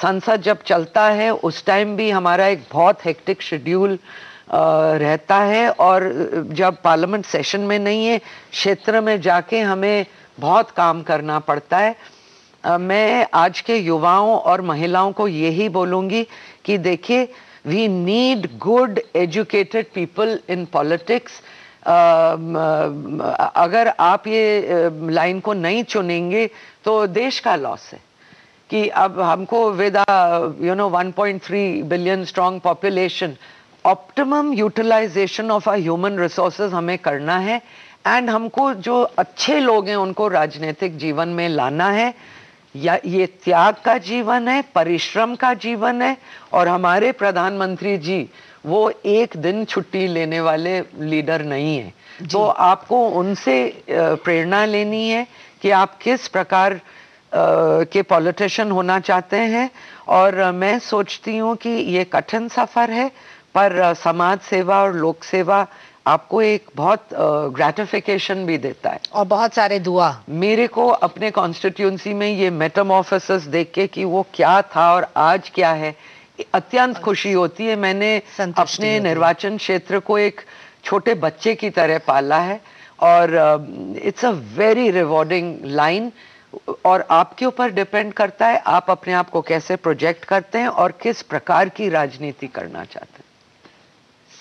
संसद जब चलता है उस टाइम भी हमारा एक बहुत हेक्टिक शेड्यूल रहता है, और जब पार्लियामेंट सेशन में नहीं है, क्षेत्र में जाके हमें बहुत काम करना पड़ता है। मैं आज के युवाओं और महिलाओं को यही बोलूँगी कि देखिए, we need good educated people in politics. अगर आप ये लाइन को नहीं चुनेंगे तो देश का लॉस है। कि अब हमको with 1.3 billion strong population, optimum utilisation of our human resources हमें करना है, एंड हमको जो अच्छे लोग हैं उनको राजनीतिक जीवन में लाना है। या ये त्याग का जीवन है, परिश्रम का जीवन है, और हमारे प्रधानमंत्री जी वो एक दिन छुट्टी लेने वाले लीडर नहीं है। तो आपको उनसे प्रेरणा लेनी है कि आप किस प्रकार के पॉलिटिशियन होना चाहते हैं। और मैं सोचती हूँ कि ये कठिन सफर है, पर समाज सेवा और लोक सेवा आपको एक बहुत ग्रेटिफिकेशन भी देता है और बहुत सारे दुआ। मेरे को अपने कॉन्स्टिट्यूंसी में ये मेटामॉर्फोसिस देख के कि वो क्या था और आज क्या है, अत्यंत खुशी होती है। मैंने अपने निर्वाचन क्षेत्र को एक छोटे बच्चे की तरह पाला है और it's a very rewarding line. और आपके ऊपर डिपेंड करता है आप अपने आप को कैसे प्रोजेक्ट करते हैं और किस प्रकार की राजनीति करना चाहते हैं।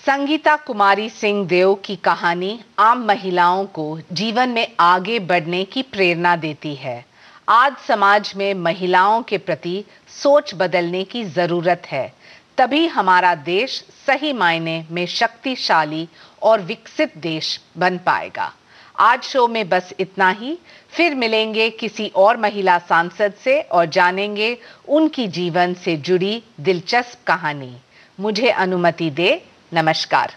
संगीता कुमारी सिंह देव की कहानी आम महिलाओं को जीवन में आगे बढ़ने की प्रेरणा देती है। आज समाज में महिलाओं के प्रति सोच बदलने की जरूरत है, तभी हमारा देश सही मायने में शक्तिशाली और विकसित देश बन पाएगा। आज शो में बस इतना ही, फिर मिलेंगे किसी और महिला सांसद से और जानेंगे उनकी जीवन से जुड़ी दिलचस्प कहानी। मुझे अनुमति दे, नमस्कार।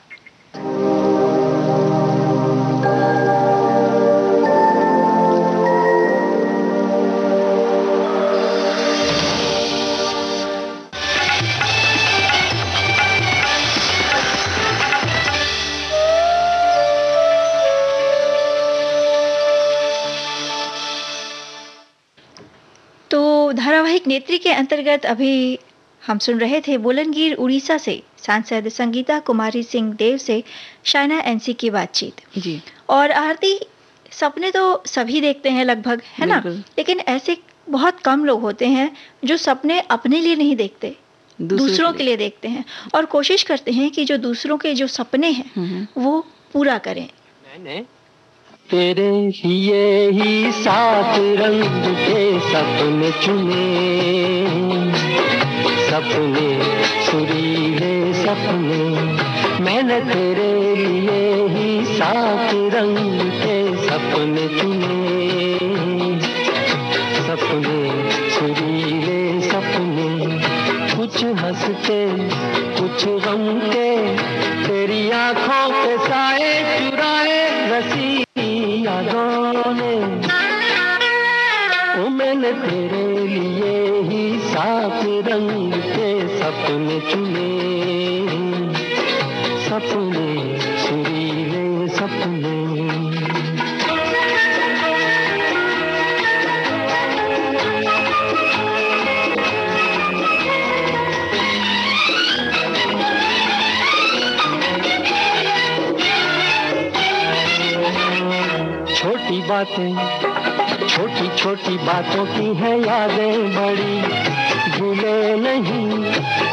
तो धारावाहिक नेत्री के अंतर्गत अभी हम सुन रहे थे बुलंदगीर उड़ीसा से सांसद संगीता कुमारी सिंह देव से शाइना एनसी की बातचीत जी। और आरती, सपने तो सभी देखते हैं लगभग, है ना, लेकिन ऐसे बहुत कम लोग होते हैं जो सपने अपने लिए नहीं देखते, दूसरों के लिए देखते हैं और कोशिश करते हैं कि जो दूसरों के जो सपने हैं वो पूरा करें। तेरे लिए ही 7 रंग के सपने चुने, सपने सुरीले सपने, मैंने तेरे लिए ही 7 रंग के सपने चुने, सपने सुरीले सपने, कुछ हंसते कुछ गम के, तेरी आंखों के साए चुराए रसी यादों ने, ओ मैंने तेरे लिए ही 7 रंग के सपने चुने, सपने सुरीले सपने। छोटी बातें छोटी छोटी बातों की है यादें बड़ी, भूले नहीं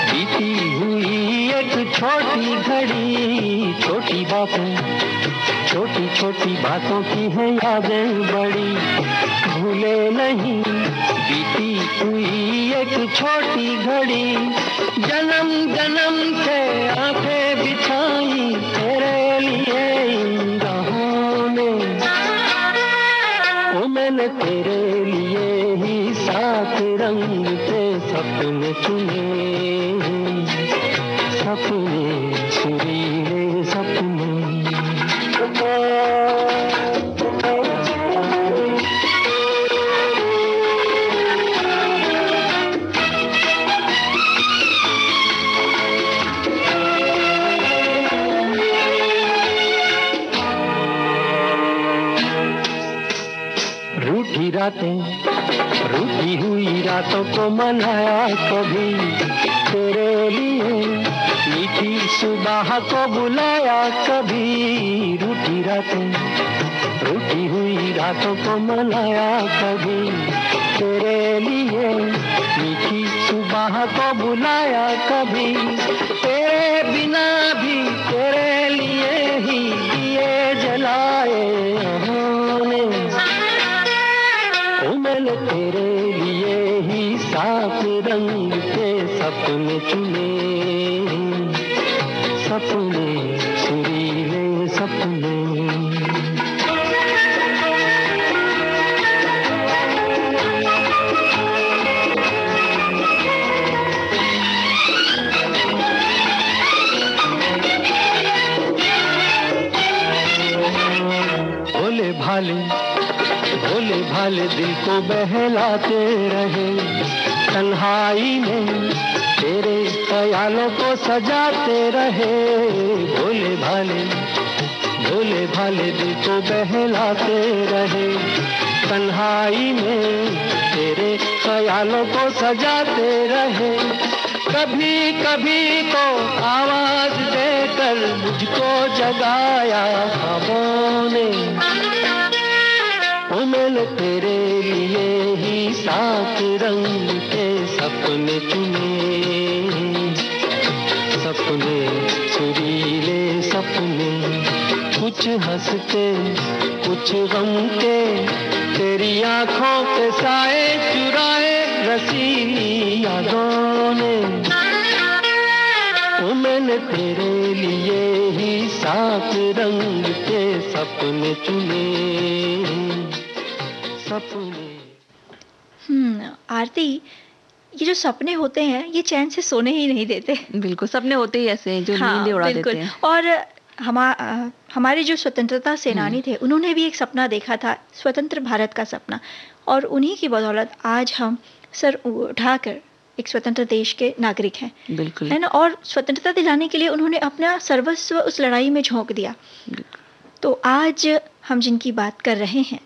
बीती हुई एक छोटी घड़ी, छोटी बातें छोटी छोटी बातों की है यादें बड़ी, भूले नहीं बीती हुई एक छोटी घड़ी, जन्म जन्म से आंखें बिछाई तेरे लिए इन राहों ने, ओ मैंने तेरे लिए ही 7 रंग के सपने चुने, सपने सुरीले सपने। रूठी रातें रूठी हुई रातों को मनाया कभी तेरे लिए, मीठी सुबह को बुलाया कभी, रूठी रातें रूठी हुई रातों को मनाया कभी तेरे लिए, मीठी सुबह को बुलाया कभी, तेरे बिना भी तेरे लिए ही दिए जलाए हमने, ओ मैंने तेरे लिए ही 7 रंग के सपने चुने, सपने सुरीले सपने। भोले भाले दिल को बहलाते रहे, तन्हाई में तेरे ख्यालों को सजाते रहे, भोले भाले भोले भाले दिल को बहलाते रहे, तन्हाई में तेरे ख्यालों को सजाते रहे। कभी कभी तो आवाज देकर मुझको जगाया ख्वाबों ने, ओ मैंने तेरे लिए ही 7 रंग के सपने चुने, सपने सुरीले सपने, कुछ हंसते कुछ गम के, तेरी आंखों के साए चुराए रसीली यादों ने, ओ मैंने तेरे लिए ही 7 रंग के सपने चुने, सपने। आरती, ये जो सपने होते हैं ये चैन से सोने ही नहीं देते। बिल्कुल, सपने होते ही ऐसे हैं जो नींदें उड़ा देते हैं। और हमारे जो स्वतंत्रता सेनानी थे उन्होंने भी एक सपना देखा था, स्वतंत्र भारत का सपना, और उन्हीं की बदौलत आज हम सर उठाकर एक स्वतंत्र देश के नागरिक हैं। बिल्कुल, है ना। और स्वतंत्रता दिलाने के लिए उन्होंने अपना सर्वस्व उस लड़ाई में झोंक दिया। तो आज हम जिनकी बात कर रहे हैं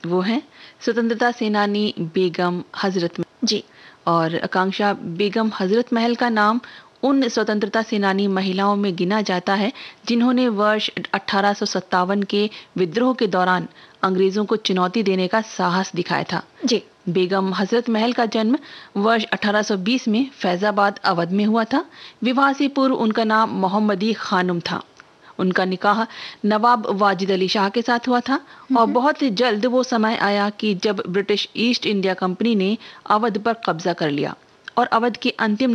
वो है स्वतंत्रता सेनानी बेगम हजरत महल जी। और आकांक्षा बेगम हजरत महल का नाम उन स्वतंत्रता सेनानी महिलाओं में गिना जाता है जिन्होंने वर्ष 1857 के विद्रोह के दौरान अंग्रेजों को चुनौती देने का साहस दिखाया था जी। बेगम हजरत महल का जन्म वर्ष 1820 में फैजाबाद अवध में हुआ था। विवाह से पूर्व उनका नाम मोहम्मदी खानुम था। उनका निकाह नवाब वाजिद अली शाह के साथ हुआ था और बहुत जल्द वो समय आया कि जब ब्रिटिश ईस्ट इंडिया कंपनी ने अवध पर कब्जा कर लिया और अवध के अंतिम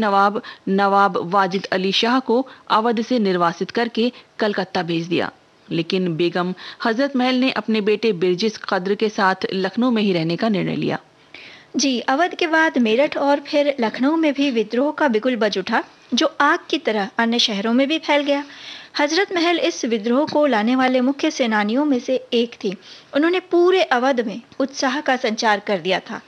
नवाब वाजिद अली शाह को अवध से निर्वासित करके कलकत्ता भेज दिया। लेकिन बेगम हजरत महल ने अपने बेटे बिरजिस कद्र के साथ लखनऊ में ही रहने का निर्णय लिया। जी, अवध के बाद मेरठ और फिर लखनऊ में भी विद्रोह का बिगुल बज उठा, जो आग की तरह अन्य शहरों में भी फैल गया। हजरत महल इस विद्रोह को लाने वाले मुख्य सेनानियों में से एक थी। उन्होंने पूरे अवध में उत्साह का संचार कर दिया था।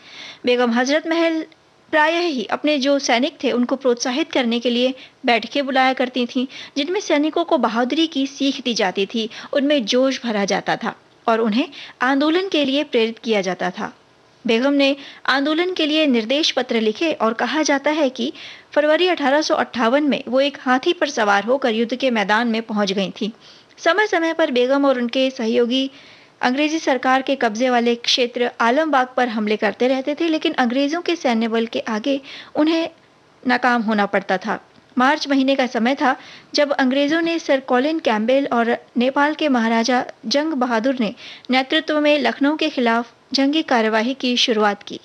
बेगम हजरत महल प्रायः ही अपने जो सैनिक थे उनको प्रोत्साहित करने के लिए बैठकें बुलाया करती थीं, जिनमें सैनिकों को बहादुरी की सीख दी जाती थी, उनमें जोश भरा जाता था और उन्हें आंदोलन के लिए प्रेरित किया जाता था। बेगम ने आंदोलन के लिए निर्देश पत्र लिखे और कहा जाता है कि फरवरी 1858 में वो एक हाथी पर सवार होकर युद्ध के मैदान में पहुंच गई थी। समय समय पर बेगम और उनके सहयोगी अंग्रेजी सरकार के कब्जे वाले क्षेत्र आलमबाग पर हमले करते रहते थे, लेकिन अंग्रेजों के सैन्य बल के आगे उन्हें नाकाम होना पड़ता था। मार्च महीने का समय था जब अंग्रेजों ने सर कॉलिन कैम्पबेल और नेपाल के महाराजा जंग बहादुर ने नेतृत्व में लखनऊ के खिलाफ जंगी कार्यवाही की शुरुआत की।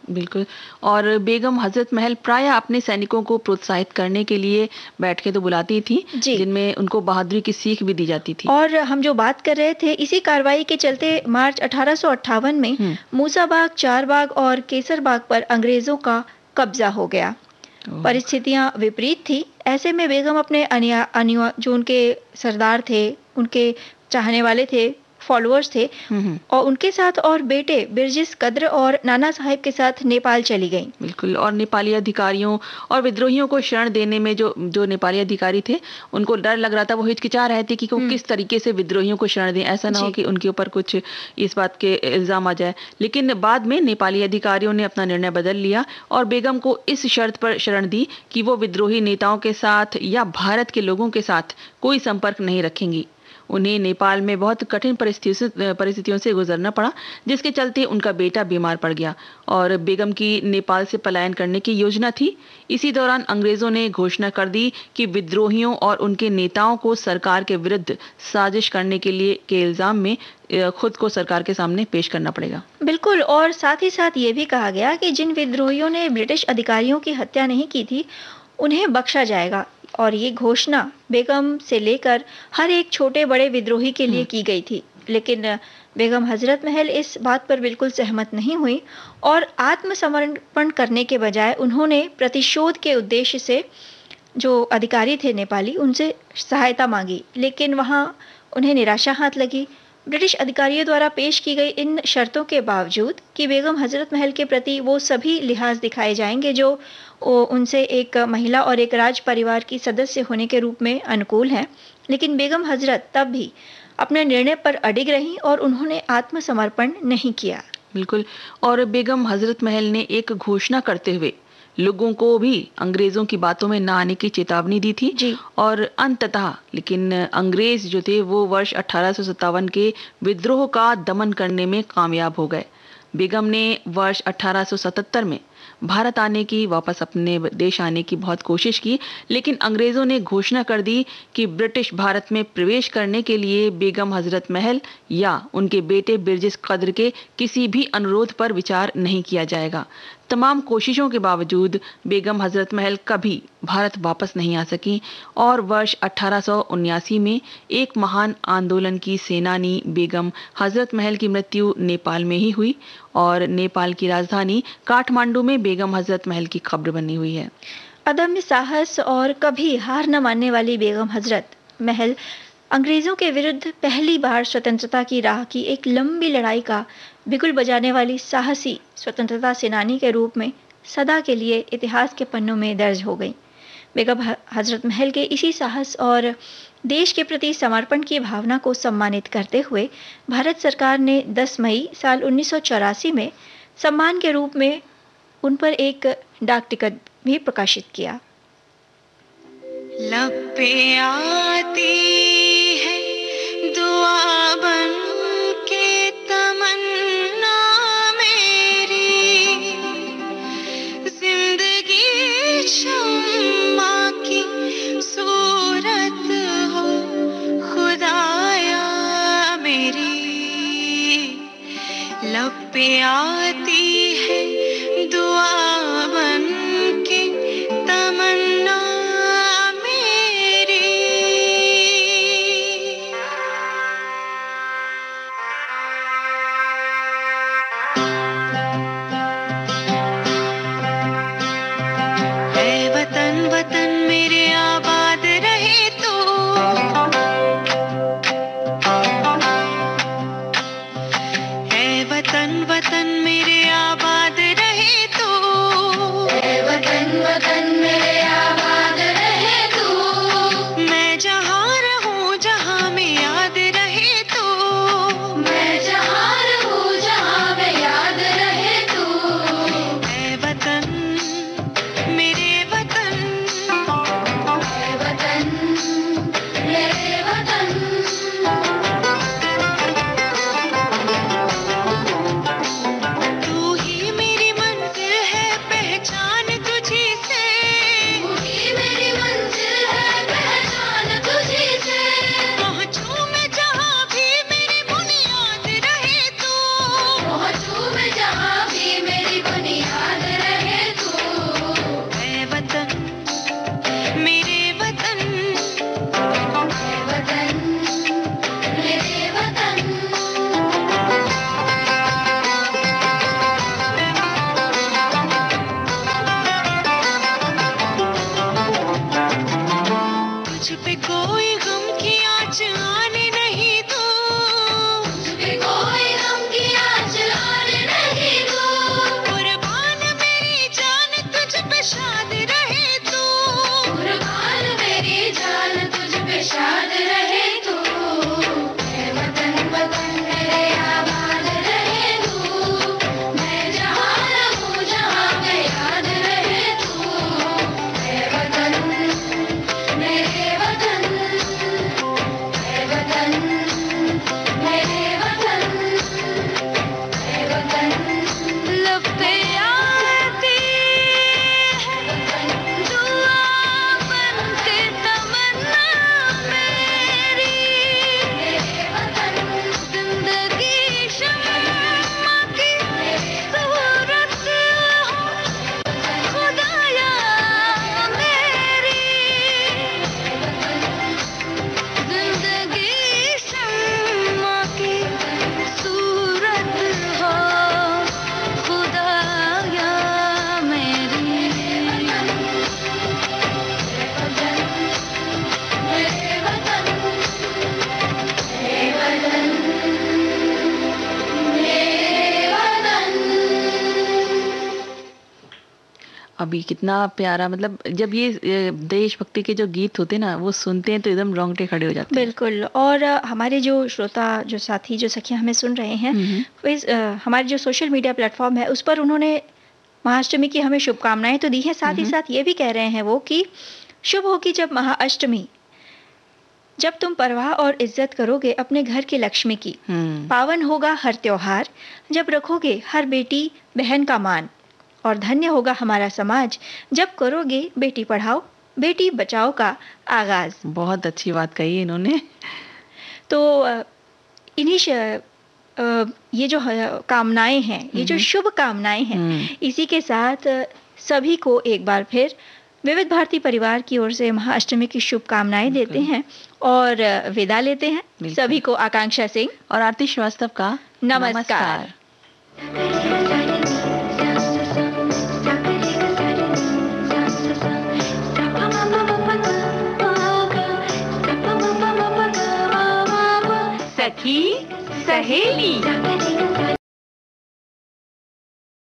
बिल्कुल, और बेगम हजरत महल प्रायः अपने सैनिकों को प्रोत्साहित करने के लिए बैठकें तो बुलाती थी, जिनमें उनको बहादुरी की सीख भी दी जाती थी। और हम जो बात कर रहे थे, इसी कार्रवाई के चलते मार्च 1858 में मूसाबाग, चारबाग और केसरबाग पर अंग्रेजों का कब्जा हो गया। परिस्थितियां विपरीत थी। ऐसे में बेगम अपने जो उनके सरदार थे, उनके चाहने वाले थे, फॉलोअर्स थे, और उनके साथ और बेटे बिरजिस कद्र और नाना साहिब के साथ नेपाल चली गईं। बिल्कुल, और नेपाली अधिकारियों और विद्रोहियों को शरण देने में जो नेपाली अधिकारी थे उनको डर लग रहा था, वो हिचकिचा रहे थे कि वो किस तरीके से विद्रोहियों को शरण दें, ऐसा ना हो कि उनके ऊपर कुछ इस बात के इल्जाम आ जाए। लेकिन बाद में नेपाली अधिकारियों ने अपना निर्णय बदल लिया और बेगम को इस शर्त पर शरण दी कि वो विद्रोही नेताओं के साथ या भारत के लोगों के साथ कोई संपर्क नहीं रखेंगी। उन्हें नेपाल में बहुत कठिन परिस्थितियों से गुजरना पड़ा, जिसके चलते उनका बेटा बीमार पड़ गया और बेगम की नेपाल से पलायन करने की योजना थी। इसी दौरान अंग्रेजों ने घोषणा कर दी कि विद्रोहियों और उनके नेताओं को सरकार के विरुद्ध साजिश करने के इल्जाम में खुद को सरकार के सामने पेश करना पड़ेगा। बिल्कुल, और साथ ही साथ ये भी कहा गया कि जिन विद्रोहियों ने ब्रिटिश अधिकारियों की हत्या नहीं की थी उन्हें बख्शा जाएगा। और ये घोषणा बेगम से लेकर हर एक छोटे बड़े विद्रोही के लिए की गई थी। लेकिन बेगम हजरत महल इस बात पर बिल्कुल सहमत नहीं हुई और आत्मसमर्पण करने के बजाय उन्होंने प्रतिशोध के उद्देश्य से जो अधिकारी थे नेपाली, उनसे सहायता मांगी, लेकिन वहाँ उन्हें निराशा हाथ लगी। ब्रिटिश अधिकारियों द्वारा पेश की गई इन शर्तों के बावजूद कि बेगम हजरत महल के प्रति वो सभी लिहाज दिखाए जाएंगे जो उनसे एक महिला और एक राज परिवार की सदस्य होने के रूप में अनुकूल हैं, लेकिन बेगम हजरत तब भी अपने निर्णय पर अडिग रहीं और उन्होंने आत्मसमर्पण नहीं किया। बिल्कुल। और बेगम हजरत महल ने एक घोषणा करते हुए लोगों को भी अंग्रेजों की बातों में न आने की चेतावनी दी थी जी। और अंततः लेकिन अंग्रेज जो थे वो वर्ष 1857 के विद्रोह का दमन करने में कामयाब हो गए। बेगम ने वर्ष 1877 में भारत आने की, वापस अपने देश आने की बहुत कोशिश की, लेकिन अंग्रेजों ने घोषणा कर दी कि ब्रिटिश भारत में प्रवेश करने के लिए बेगम हजरत महल या उनके बेटे बिरजिस कद्र के किसी भी अनुरोध पर विचार नहीं किया जाएगा। तमाम कोशिशों के बावजूद बेगम हजरत महल कभी भारत वापस नहीं आ सकी और वर्ष 1879 में एक महान आंदोलन की सेनानी बेगम हजरत महल की मृत्यु नेपाल में ही हुई और नेपाल की राजधानी काठमांडू में बेगम हजरत महल की कब्र बनी हुई है। अदम्य साहस और कभी हार न मानने वाली बेगम हजरत महल अंग्रेजों के विरुद्ध पहली बार स्वतंत्रता की राह की एक लंबी लड़ाई का बिगुल बजाने वाली साहसी स्वतंत्रता सेनानी के रूप में सदा के लिए इतिहास के पन्नों में दर्ज हो गई। बेगम हजरत महल के इसी साहस और देश के प्रति समर्पण की भावना को सम्मानित करते हुए भारत सरकार ने 10 मई साल 1984 में सम्मान के रूप में उन पर एक डाक टिकट भी प्रकाशित किया। लब पे आती है दुआ बन के तमन्ना मेरी, जिंदगी शम्मा की सूरत हो खुदाया मेरी। लब पे आती है दुआ बन के तमन्ना अभी कितना प्यारा, मतलब जब ये देशभक्ति के जो गीत होते हैं ना, वो सुनते हैं तो एकदम रोंगटे खड़े हो जाते हैं। बिल्कुल। और हमारे जो श्रोता, जो साथी, जो सखियां हमें सुन रहे हैं, हमारे जो सोशल मीडिया प्लेटफॉर्म है उस पर उन्होंने महाअष्टमी की हमें शुभकामनाएं तो दी है, साथ ही साथ ये भी कह रहे हैं वो कि शुभ होगी जब महाअष्टमी, जब तुम परवाह और इज्जत करोगे अपने घर की लक्ष्मी की। पावन होगा हर त्योहार, जब रखोगे हर बेटी बहन का मान। और धन्य होगा हमारा समाज, जब करोगे बेटी पढ़ाओ बेटी बचाओ का आगाज। बहुत अच्छी बात कही इन्होंने। तो इन्हीं ये जो कामनाएं हैं, ये जो शुभ कामनाएं हैं, इसी के साथ सभी को एक बार फिर विविध भारती परिवार की ओर से महाअष्टमी की शुभकामनाएं देते हैं और विदा लेते हैं। सभी को आकांक्षा सिंह और आरती श्रीवास्तव का नमस्कार। सखी सहेली।